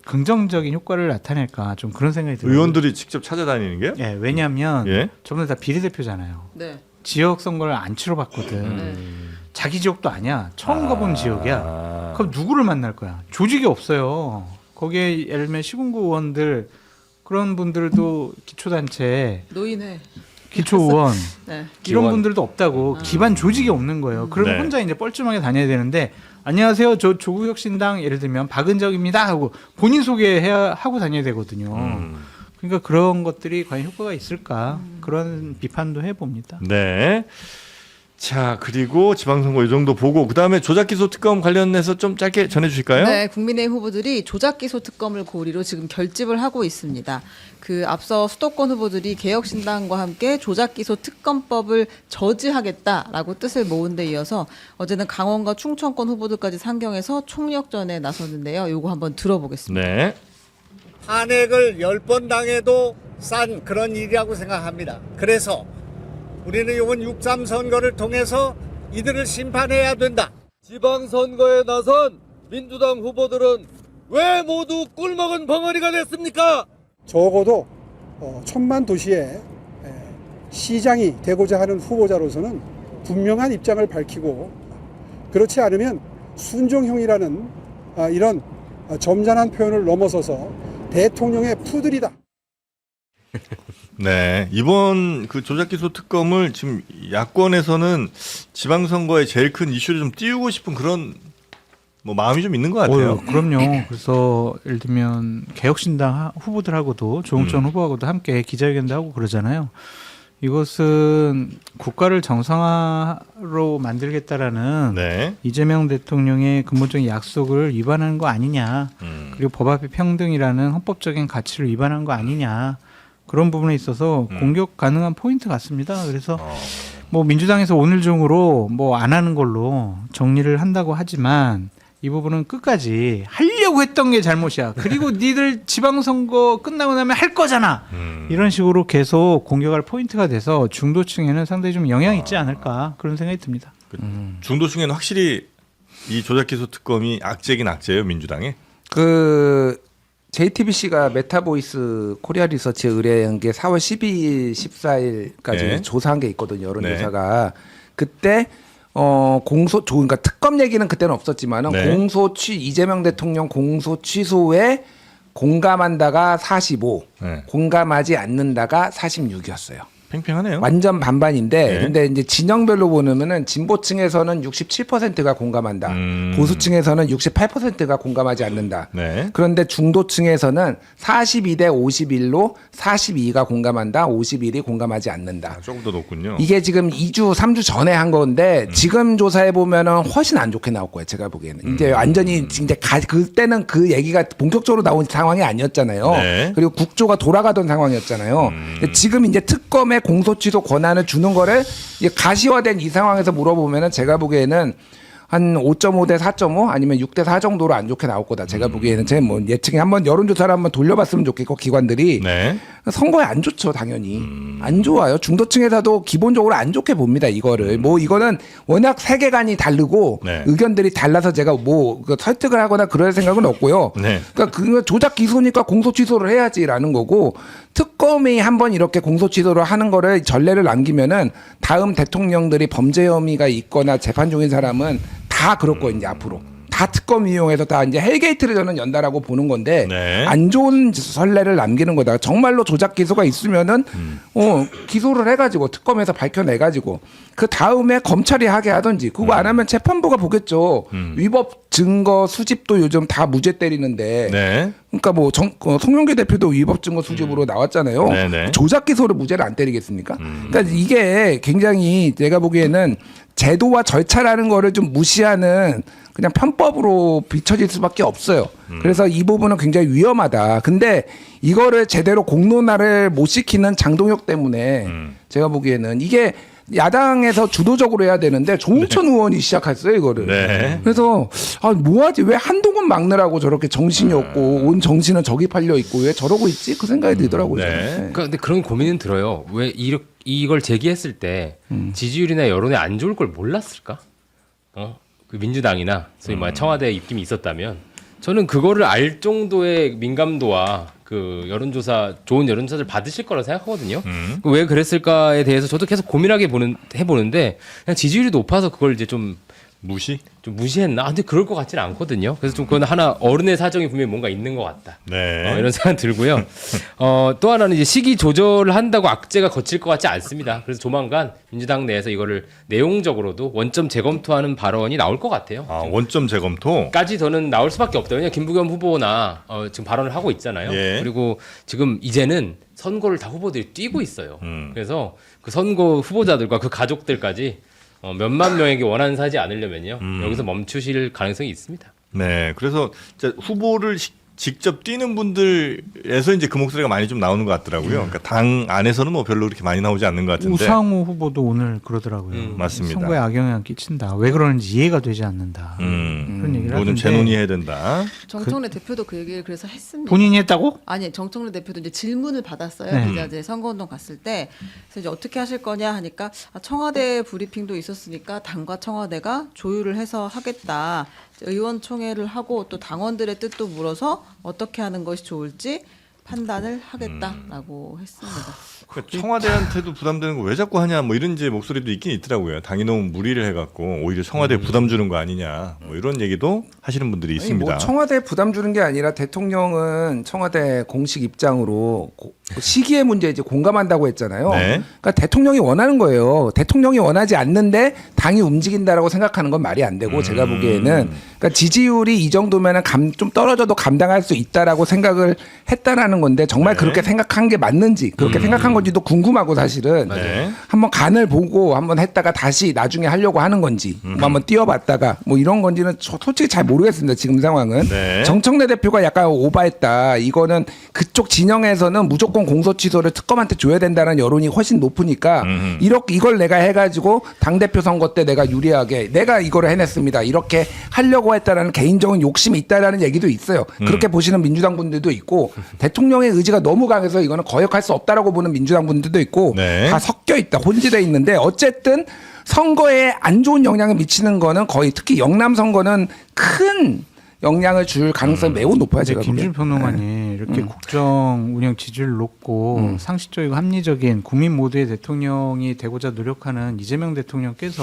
긍정적인 효과를 나타낼까 좀 그런 생각이 들어요. 의원들이 직접 찾아다니는 게요? 예, 왜냐하면 저분들 다 비례대표잖아요. 네. 지역 선거를 안 치러봤거든. 자기 지역도 아니야. 처음 가본 지역이야. 그럼 누구를 만날 거야? 조직이 없어요. 거기에 예를 들면 시군구 의원들 그런 분들도 기초단체, 노인회, 기초의원 네. 이런 분들도 없다고 기반 조직이 없는 거예요. 그러면 혼자 이제 뻘쭘하게 다녀야 되는데 안녕하세요. 저 조국혁신당 예를 들면 박은정입니다 하고 본인 소개해야 하고 다녀야 되거든요. 그러니까 그런 것들이 과연 효과가 있을까 그런 비판도 해봅니다. 네. 자, 그리고 지방선거 이 정도 보고 그다음에 조작기소 특검 관련해서 좀 짧게 전해주실까요? 네, 국민의힘 후보들이 조작기소 특검을 고리로 지금 결집을 하고 있습니다. 그 앞서 수도권 후보들이 개혁신당과 함께 조작기소 특검법을 저지하겠다라고 뜻을 모은 데 이어서 어제는 강원과 충청권 후보들까지 상경해서 총력전에 나섰는데요. 요거 한번 들어보겠습니다. 네. 탄핵을 10번 당해도 싼 그런 일이라고 생각합니다. 그래서 우리는 이번 6.3 선거를 통해서 이들을 심판해야 된다. 지방선거에 나선 민주당 후보들은 왜 모두 꿀먹은 벙어리가 됐습니까? 적어도 1000만 도시의 시장이 되고자 하는 후보자로서는 분명한 입장을 밝히고 그렇지 않으면 순종형이라는 이런 점잖은 표현을 넘어서서 대통령의 푸들이다. 네, 이번 그 조작기소 특검을 지금 야권에서는 지방선거에 제일 큰 이슈를 좀 띄우고 싶은 그런 뭐 마음이 좀 있는 것 같아요. 그럼요. 그래서 예를 들면 개혁신당 후보들하고도 조응천 후보하고도 함께 기자회견도 하고 그러잖아요. 이것은 국가를 정상화로 만들겠다라는 네. 이재명 대통령의 근본적인 약속을 위반하는 거 아니냐. 그리고 법 앞의 평등이라는 헌법적인 가치를 위반한 거 아니냐. 그런 부분에 있어서 공격 가능한 포인트 같습니다. 그래서 뭐 민주당에서 오늘 중으로 뭐 안 하는 걸로 정리를 한다고 하지만 이 부분은 끝까지 하려고 했던 게 잘못이야. 그리고 니들 지방선거 끝나고 나면 할 거잖아. 이런 식으로 계속 공격할 포인트가 돼서 중도층에는 상당히 좀 영향이 있지 않을까 그런 생각이 듭니다. 중도층에는 확실히 이 조작기소 특검이 악재긴 악재예요, 민주당에. 그 JTBC가 메타보이스 코리아 리서치에 의뢰한 게 4월 12일, 14일까지 네. 조사한 게 있거든요. 여론조사가. 그때 그러니까 특검 얘기는 그때는 없었지만은 네. 이재명 대통령 공소 취소에 공감한다가 45, 네. 공감하지 않는다가 46이었어요. 팽팽하네요. 완전 반반인데 네. 근데 이제 진영별로 보면은 진보층에서는 67%가 공감한다. 보수층에서는 68%가 공감하지 않는다. 네. 그런데 중도층에서는 42대 51로 42가 공감한다. 51이 공감하지 않는다. 조금 더 높군요. 이게 지금 2주, 3주 전에 한 건데 지금 조사해 보면은 훨씬 안 좋게 나올 거예요. 제가 보기에는. 이제 완전히 이제 그때는 그 얘기가 본격적으로 나온 상황이 아니었잖아요. 네. 그리고 국조가 돌아가던 상황이었잖아요. 근데 지금 이제 특검에 공소 취소 권한을 주는 거를 가시화된 이 상황에서 물어보면은 제가 보기에는 한 5.5대 4.5 아니면 6대 4 정도로 안 좋게 나올 거다. 제가 보기에는 제 뭐 예측에 한번 여론조사를 한번 돌려봤으면 좋겠고 기관들이 네. 선거에 안 좋죠, 당연히. 안 좋아요. 중도층에서도 기본적으로 안 좋게 봅니다, 이거를. 뭐 이거는 워낙 세계관이 다르고 네. 의견들이 달라서 제가 뭐 설득을 하거나 그럴 생각은 없고요. 네. 그러니까 그 조작 기소니까 공소 취소를 해야지라는 거고 특검이 한번 이렇게 공소 취소를 하는 거를 전례를 남기면은 다음 대통령들이 범죄 혐의가 있거나 재판 중인 사람은 다 그럴 거예요, 이제 앞으로. 다 특검 이용해서 다 이제 헬게이트를 저는 연다라고 보는 건데 네. 안 좋은 선례를 남기는 거다. 정말로 조작 기소가 있으면은 기소를 해가지고 특검에서 밝혀내가지고 그 다음에 검찰이 하게 하든지 그거 안 하면 재판부가 보겠죠. 위법 증거 수집도 요즘 다 무죄 때리는데. 네. 그러니까 뭐 송영길 대표도 위법 증거 수집으로 나왔잖아요. 네네. 조작 기소를 무죄를 안 때리겠습니까? 그러니까 이게 굉장히 제가 보기에는 제도와 절차라는 거를 좀 무시하는 그냥 편법으로 비춰질 수밖에 없어요. 그래서 이 부분은 굉장히 위험하다. 근데 이거를 제대로 공론화를 못 시키는 장동혁 때문에 제가 보기에는 이게 야당에서 주도적으로 해야 되는데 조홍천 의원이 시작했어요, 이거를. 네. 그래서 뭐하지? 왜 한동훈 막느라고 저렇게 정신이 없고 온 정신은 저기 팔려 있고 왜 저러고 있지? 그 생각이 들더라고요. 네. 그러니까 근데 그런 고민은 들어요. 왜 이걸 제기했을 때 지지율이나 여론에 안 좋을 걸 몰랐을까? 그 민주당이나 소위 말 청와대 입김이 있었다면 저는 그거를 알 정도의 민감도와 그 좋은 여론조사를 받으실 거라고 생각하거든요. 왜 그랬을까에 대해서 저도 계속 고민하게 해보는데 그냥 지지율이 높아서 그걸 이제 좀 무시했나? 근데 그럴 것 같지는 않거든요. 그래서 좀 그건 하나 어른의 사정이 분명히 뭔가 있는 것 같다. 네. 이런 생각 들고요. 또 하나는 이제 시기 조절을 한다고 악재가 거칠 것 같지 않습니다. 그래서 조만간 민주당 내에서 이거를 내용적으로도 원점 재검토하는 발언이 나올 것 같아요. 원점 재검토? 까지 더는 나올 수밖에 없다. 왜냐하면 김부겸 후보나 지금 발언을 하고 있잖아요. 예. 그리고 지금 이제는 선거를 다 후보들이 뛰고 있어요. 그래서 그 선거 후보자들과 그 가족들까지 몇만 명에게 원하는 사지 않으려면요. 여기서 멈추실 가능성이 있습니다. 네. 그래서 후보를 직접 뛰는 분들에서 이제 그 목소리가 많이 좀 나오는 것 같더라고요. 그러니까 당 안에서는 뭐 별로 그렇게 많이 나오지 않는 것 같은데. 우상호 후보도 오늘 그러더라고요. 맞습니다. 선거에 악영향 끼친다. 왜 그러는지 이해가 되지 않는다. 그런 얘기를 이거 좀 하던데 재논의해야 된다. 정청래 대표도 그 얘기를 그래서 했습니다. 본인이 했다고? 아니 정청래 대표도 이제 질문을 받았어요. 네. 기자들 선거운동 갔을 때 그래서 이제 어떻게 하실 거냐 하니까 청와대 브리핑도 있었으니까 당과 청와대가 조율을 해서 하겠다. 의원총회를 하고 또 당원들의 뜻도 물어서 어떻게 하는 것이 좋을지 판단을 하겠다라고 했습니다. 그러니까 청와대한테도 부담되는 거 왜 자꾸 하냐 뭐 이런 이제 목소리도 있긴 있더라고요. 당이 너무 무리를 해갖고 오히려 청와대에 부담 주는 거 아니냐 뭐 이런 얘기도 하시는 분들이 있습니다. 뭐 청와대에 부담 주는 게 아니라 대통령은 청와대 공식 입장으로 시기의 문제에 이제 공감한다고 했잖아요. 네. 그러니까 대통령이 원하는 거예요. 대통령이 원하지 않는데 당이 움직인다라고 생각하는 건 말이 안 되고 제가 보기에는 그러니까 지지율이 이 정도면은 좀 떨어져도 감당할 수 있다라고 생각을 했다라는 하는 건데 정말 네. 그렇게 생각한 게 맞는지 그렇게 생각한 건지도 궁금하고 사실은 네. 한번 간을 보고 한번 했다가 다시 나중에 하려고 하는 건지 뭐 한번 뛰어봤다가 뭐 이런 건지는 솔직히 잘 모르겠습니다. 지금 상황은. 네. 정청래 대표가 약간 오바했다. 이거는 그쪽 진영에서는 무조건 공소 취소를 특검한테 줘야 된다는 여론이 훨씬 높으니까 이걸 내가 해가지고 당대표 선거 때 내가 유리하게 내가 이거를 해냈습니다. 이렇게 하려고 했다라는 개인적인 욕심이 있다라는 얘기도 있어요. 그렇게 보시는 민주당 분들도 있고 대통령의 의지가 너무 강해서 이거는 거역할 수 없다라고 보는 민주당 분들도 있고 네. 다 섞여 있다. 혼재돼 있는데 어쨌든 선거에 안 좋은 영향을 미치는 거는 거의 특히 영남 선거는 큰 영향을 줄 가능성이 매우 높아요. 제가 김준일 보기엔. 평론가님 이렇게 국정 운영 지지율 높고 상식적이고 합리적인 국민 모두의 대통령이 되고자 노력하는 이재명 대통령께서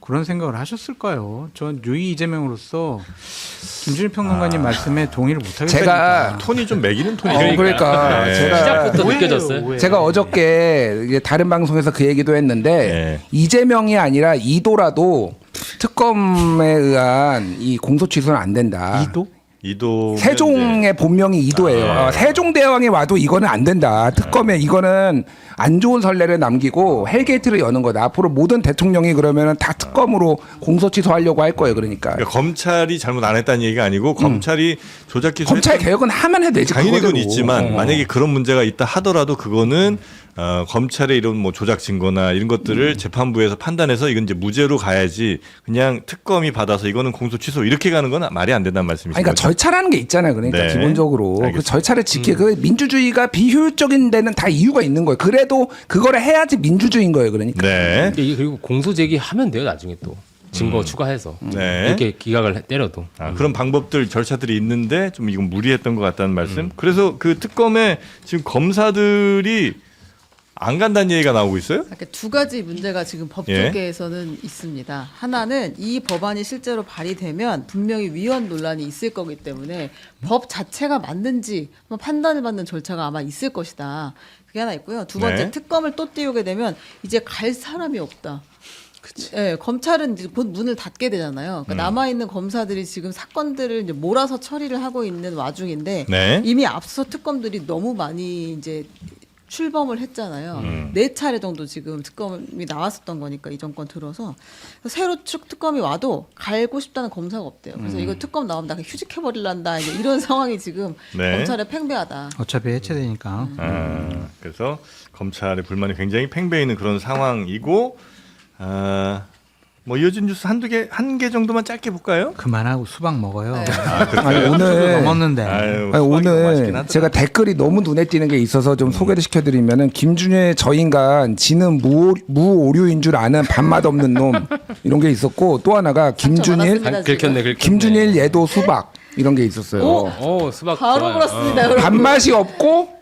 그런 생각을 하셨을까요? 전 유이 이재명으로서 김준일 평론가님 말씀에 동의를 못하겠습니다. 제가 톤이 좀 매기는 톤이 그러니까 네. 제가 시작부터 오해예요, 느껴졌어요. 오해. 제가 어저께 이제 다른 방송에서 그 얘기도 했는데 네. 이재명이 아니라 이도라도 특검에 의한 이 공소 취소는 안 된다. 이도 세종의 본명이 이도예요. 세종대왕이 와도 이거는 안 된다. 특검에 이거는 안 좋은 선례를 남기고 헬게이트를 여는 거다. 앞으로 모든 대통령이 그러면 다 특검으로 공소 취소하려고 할 거예요. 그러니까. 검찰이 잘못 안 했다는 얘기가 아니고 검찰이 조작 기소 검찰 개혁은 하면 해도 되지. 당연히 그건 그거대로. 있지만 만약에 그런 문제가 있다 하더라도 그거는 검찰의 이런 뭐 조작 증거나 이런 것들을 재판부에서 판단해서 이건 이제 무죄로 가야지 그냥 특검이 받아서 이거는 공소 취소 이렇게 가는 건 말이 안 된다는 말씀이신 그러니까 거죠? 절차라는 게 있잖아요. 그러니까 네. 기본적으로 그 알겠습니다. 절차를 그 민주주의가 비효율적인 데는 다 이유가 있는 거예요. 그래도 그거를 해야지 민주주의인 거예요. 그러니까. 네. 그리고 공소 제기하면 돼요. 나중에 또 증거 추가해서 네. 이렇게 기각을 때려도. 그런 방법들 절차들이 있는데 좀 이건 무리했던 것 같다는 말씀. 그래서 그 특검에 지금 검사들이 안 간다는 얘기가 나오고 있어요? 이렇게 두 가지 문제가 지금 법조계에서는 있습니다. 하나는 이 법안이 실제로 발의되면 분명히 위헌 논란이 있을 거기 때문에 법 자체가 맞는지 한번 판단을 받는 절차가 아마 있을 것이다. 그게 하나 있고요. 두 번째 네. 특검을 또 띄우게 되면 이제 갈 사람이 없다. 예, 검찰은 이제 곧 문을 닫게 되잖아요. 그러니까 남아있는 검사들이 지금 사건들을 이제 몰아서 처리를 하고 있는 와중인데 네. 이미 앞서 특검들이 너무 많이 이제 출범을 했잖아요. 4차례 정도 지금 특검이 나왔었던 거니까 이 정권 들어서 새로 특검이 와도 갈고 싶다는 검사가 없대요. 그래서 이거 특검 나오면 나 그냥 휴직해버릴란다 이제 이런 상황이 지금 네. 검찰에 팽배하다. 어차피 해체되니까. 그래서 검찰의 불만이 굉장히 팽배해 있는 그런 상황이고 뭐 이어진 뉴스 한 개 정도만 짧게 볼까요? 그만하고 수박 먹어요. 네. 아니, 오늘 넘었는데. 아유, 아니, 수박이 너무 맛있긴 오늘 하더라. 제가 댓글이 너무 눈에 띄는 게 있어서 좀 소개를 시켜드리면은 김준일 저 인간 지는 무오류인 줄 아는 밥맛 없는 놈 이런 게 있었고 또 하나가 김준일 많았습니다, 긁혔네. 김준일 얘도 수박 이런 게 있었어요. 오, 수박 바로 좋아요. 물었습니다, 여러분. 밥맛이 없고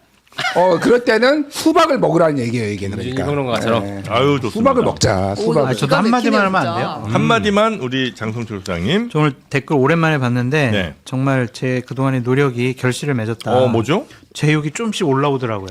그럴 때는 수박을 먹으라는 얘기예요, 이게 김준일 그러니까. 평론가처럼. 네. 아유 좋습니다. 수박을 먹자. 수박. 저도 한마디만 하면 안 돼요? 한마디만 우리 장성철 소장님. 저 오늘 댓글 오랜만에 봤는데 네. 정말 제 그동안의 노력이 결실을 맺었다. 뭐죠? 제욕이 좀씩 올라오더라고요.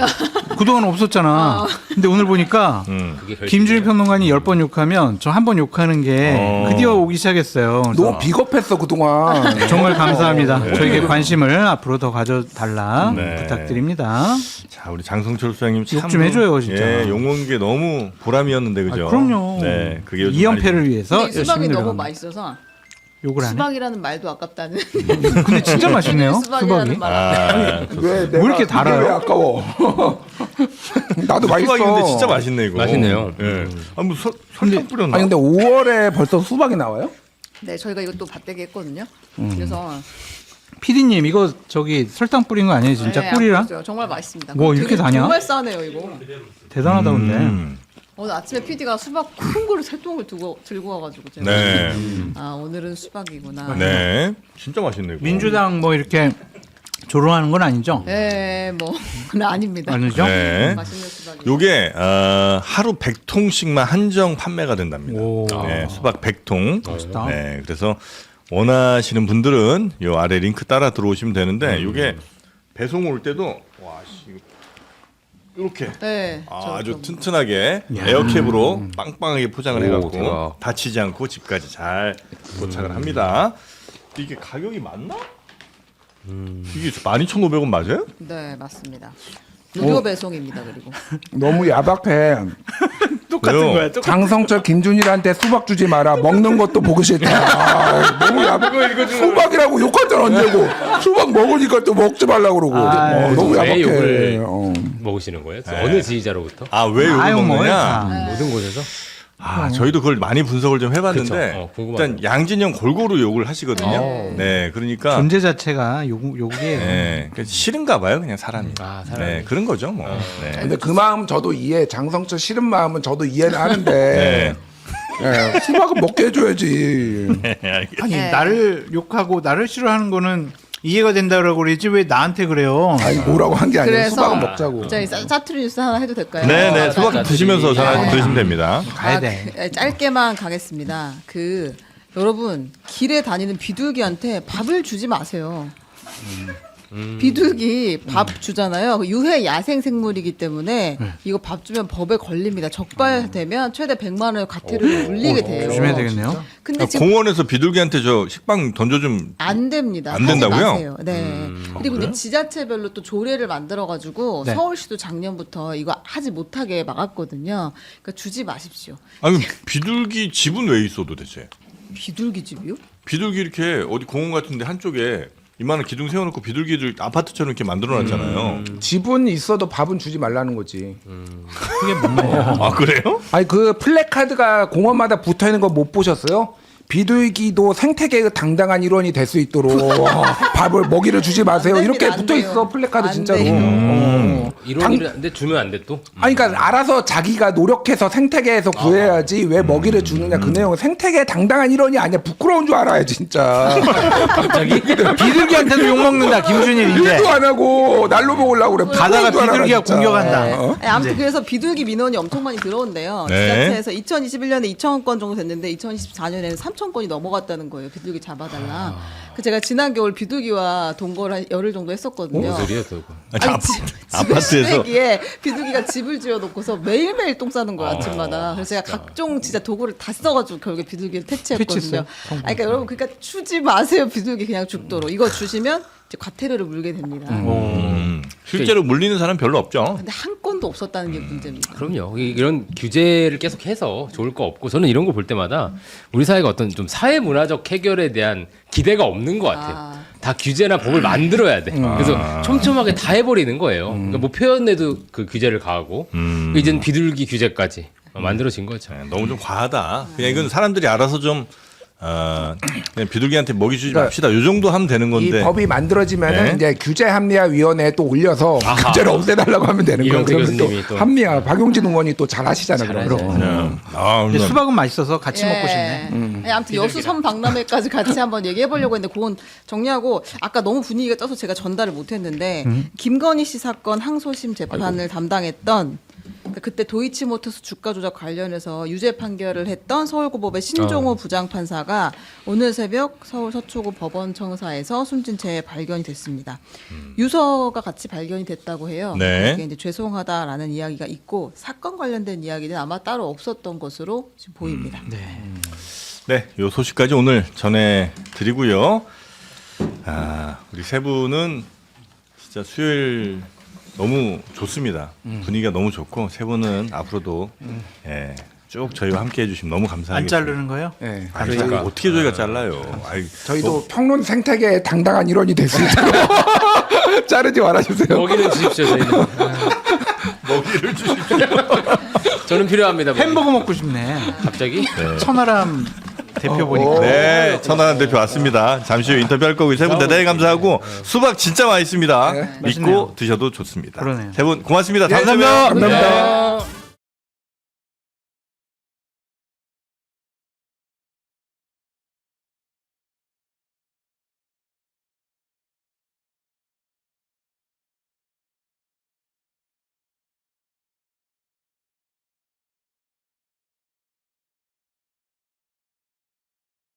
그동안 없었잖아. 근데 오늘 보니까 그게 결실이에요. 김준일 평론가님 10번 욕하면 저 한 번 욕하는 게 드디어 오기 시작했어요. 그래서 너무 비겁했어 그동안. 정말 감사합니다. 저에게 관심을 앞으로 더 가져달라 네. 부탁드립니다. 자 우리 장성철 소장님 참 욕좀 해줘요, 진짜. 예, 용온 게 너무 보람이었는데 그죠? 그럼요. 네, 그게 요즘 2연패를 위해서 근데 이 수박이 열심히 너무 노력합니다. 맛있어서 욕을 안 해? 수박이라는 말도 아깝다는. 근데 진짜 맛있네요. 수박이라는 수박이. 말. 왜 이렇게 달아요? 왜 아까워? 나도 맛있어. 수박이 근데 진짜 맛있네 이거. 맛있네요. 예. 아뭐 설탕 뿌렸나? 아니 근데 5월에 벌써 수박이 나와요? 네, 저희가 이것도 밭대기 했거든요. 그래서 피디님 이거 저기 설탕 뿌린 거 아니에요? 진짜 네, 꿀이랑? 안 그랬어요. 정말 맛있습니다. 뭐 되게 이렇게 다냐? 정말 싸네요 이거. 대단하다 근데. 오늘 아침에 PD가 수박 큰 거를 3통을 들고 와가지고 제가 네. 아 오늘은 수박이구나. 네. 진짜 맛있네 이거. 민주당 뭐 이렇게 조롱하는 건 아니죠? 네, 뭐 아닙니다. 아니죠? 네. 맛있는 수박이. 요게 하루 100통씩만 한정 판매가 된답니다. 오. 네, 수박 100통. 멋있다. 네, 그래서 원하시는 분들은 요 아래 링크 따라 들어오시면 되는데 요게 배송 올 때도 와 씨, 이렇게 네. 아주 튼튼하게 에어캡으로 빵빵하게 포장을 오, 해갖고 대박. 다치지 않고 집까지 잘 도착을 합니다. 이게 가격이 맞나? 이게 12,500원 맞아요? 네, 맞습니다. 무료 배송입니다. 그리고 너무 야박해. 똑같은 왜요? 거야. 똑같은 장성철 김준일한테 수박 주지 마라. 먹는 것도 보기 싫다. 아, 너무 야박해. 수박이라고 욕한 줄 안 되고 수박 먹으니까 또 먹지 말라고 그러고. 너무 왜 야박해. 욕을 먹으시는 거예요? 어느 지지자로부터? 왜 욕을 아유, 뭐 먹느냐? 모든 곳에서? 저희도 그걸 많이 분석을 좀 해봤는데 그쵸. 궁금하다. 일단 양진영 골고루 욕을 하시거든요. 네, 그러니까 존재 자체가 욕이에요. 네, 그러니까 싫은가 봐요, 그냥 사람이. 사람이. 네, 그런 거죠, 뭐. 네. 근데 그 마음 저도 이해. 장성철 싫은 마음은 저도 이해는 하는데. 네. 예, 수박은 먹게 해줘야지. 네, 알겠습니다. 아니 네. 나를 욕하고 나를 싫어하는 거는 이해가 된다고 그러지 왜 나한테 그래요? 아니 뭐라고 한 게 아니라 그래서 수박은 먹자고. 저희 사투리 뉴스 하나 해도 될까요? 네, 네, 수박 자, 드시면서 네. 드시면 됩니다. 가야 돼. 짧게만 가겠습니다. 여러분 길에 다니는 비둘기한테 밥을 주지 마세요. 비둘기 밥 주잖아요. 유해 야생 생물이기 때문에 이거 밥 주면 법에 걸립니다. 적발되면 최대 100만 원의 과태료를 물리게 돼요. 조심해야 되겠네요. 근데 지금 공원에서 비둘기한테 저 식빵 던져좀 안 됩니다. 안 된다고요? 하지 마세요. 네. 그리고 그래요? 이제 지자체별로 또 조례를 만들어가지고 네. 서울시도 작년부터 이거 하지 못하게 막았거든요. 그러니까 주지 마십시오. 아니 비둘기 집은 왜 있어 도대체? 비둘기 집이요? 비둘기 이렇게 어디 공원 같은데 한쪽에 이만한 기둥 세워놓고 비둘기들 아파트처럼 이렇게 만들어놨잖아요. 집은 있어도 밥은 주지 말라는 거지. 그게 뭔 말이야? 아 그래요? 아니 그 플래카드가 공원마다 붙어 있는 거 못 보셨어요? 비둘기도 생태계의 당당한 일원이 될 수 있도록 밥을 먹이를 주지 마세요. 안 됩니다, 이렇게 안 붙어 돼요. 있어 플래카드 안 진짜로. 돼요. 이론인데 주면 안 돼 또? 아니 그러니까 알아서 자기가 노력해서 생태계에서 구해야지 왜 먹이를 주느냐 그 내용은 생태계 당당한 일원이 아니야. 부끄러운 줄 알아요 진짜. 갑자기 비둘기한테도 욕 먹는다 김준일 이제 일도 안 하고 날로 먹으려고 그래. 가다가 부끄러운 줄 알아, 비둘기가 진짜. 공격한다. 어? 네, 아무튼 그래서 비둘기 민원이 엄청 많이 들어온대요. 네. 지자체에서 2021년에 2,000건 정도 됐는데 2024년에는 3,000건이 넘어갔다는 거예요. 비둘기 잡아달라. 그 제가 지난 겨울 비둘기와 동거를 한 열흘 정도 했었거든요. 무슨 소리야 또? 아니, 아파트에서 시댁에 비둘기가 집을 지어놓고서 매일매일 똥 싸는 거야 아침마다. 그래서 제가 각종 진짜 도구를 다 써가지고 결국에 비둘기를 퇴치했거든요. 퇴치했어요? 그러니까 여러분 그러니까 주지 마세요 비둘기 그냥 죽도록. 이거 주시면 이제 과태료를 물게 됩니다. 실제로 물리는 사람 별로 없죠. 근데 한 건도 없었다는 게 문제입니다. 그럼요. 이런 규제를 계속해서 좋을 거 없고 저는 이런 거 볼 때마다 우리 사회가 어떤 좀 사회 문화적 해결에 대한 기대가 없는 것 같아요. 다 규제나 법을 만들어야 돼. 그래서 촘촘하게 다 해버리는 거예요. 그러니까 뭐 표현에도 그 규제를 가하고 이젠 비둘기 규제까지 만들어진 거죠. 네, 너무 좀 과하다. 그냥 이건 사람들이 알아서 좀 그냥 비둘기한테 먹이 주지 맙시다. 요 정도 하면 되는 이 건데. 법이 만들어지면은 네. 이제 규제합리화위원회에 또 올려서 아하. 규제를 없애달라고 하면 되는 거예요. 이경재 그러면 교수님이 또 또. 합리화 박용진 의원이 또 잘 하시잖아요. 그런 거. 근데 수박은 맛있어서 같이 예. 먹고 싶네. 아니, 아무튼 여수 선박람회까지 같이 한번 얘기해 보려고 했는데 그건 정리하고 아까 너무 분위기가 떠서 제가 전달을 못했는데 김건희 씨 사건 항소심 재판을 담당했던 그때 도이치모터스 주가 조작 관련해서 유죄 판결을 했던 서울고법의 신종호 부장판사가 오늘 새벽 서울 서초구 법원청사에서 숨진 채 발견이 됐습니다. 유서가 같이 발견이 됐다고 해요. 네. 그게 이제 죄송하다라는 이야기가 있고 사건 관련된 이야기는 아마 따로 없었던 것으로 지금 보입니다. 네, 요 소식까지 오늘 전해드리고요. 우리 세 분은 진짜 수요일 너무 좋습니다. 분위기가 너무 좋고 세 분은 앞으로도 쭉 저희와 함께 해주시면 너무 안 감사하겠습니다. 자르는 거예요? 네. 아니, 어떻게 저희가 잘라요? 아이, 저희도 평론 생태계의 당당한 일원이 될 수 있도록 자르지 말아주세요. 먹이는 주십시오 저희는. 먹이를 주십시오. 저는 필요합니다. 먹이. 햄버거 먹고 싶네. 갑자기? 천하람 대표 보니까. 네, 천하람 대표 왔습니다. 잠시 후 인터뷰할 거고 세 분 대단히 감사하고 수박 진짜 맛있습니다. 믿고 맛있네요. 드셔도 좋습니다. 그러네요. 세 분 고맙습니다. 예, 다음에 봬요. 감사합니다.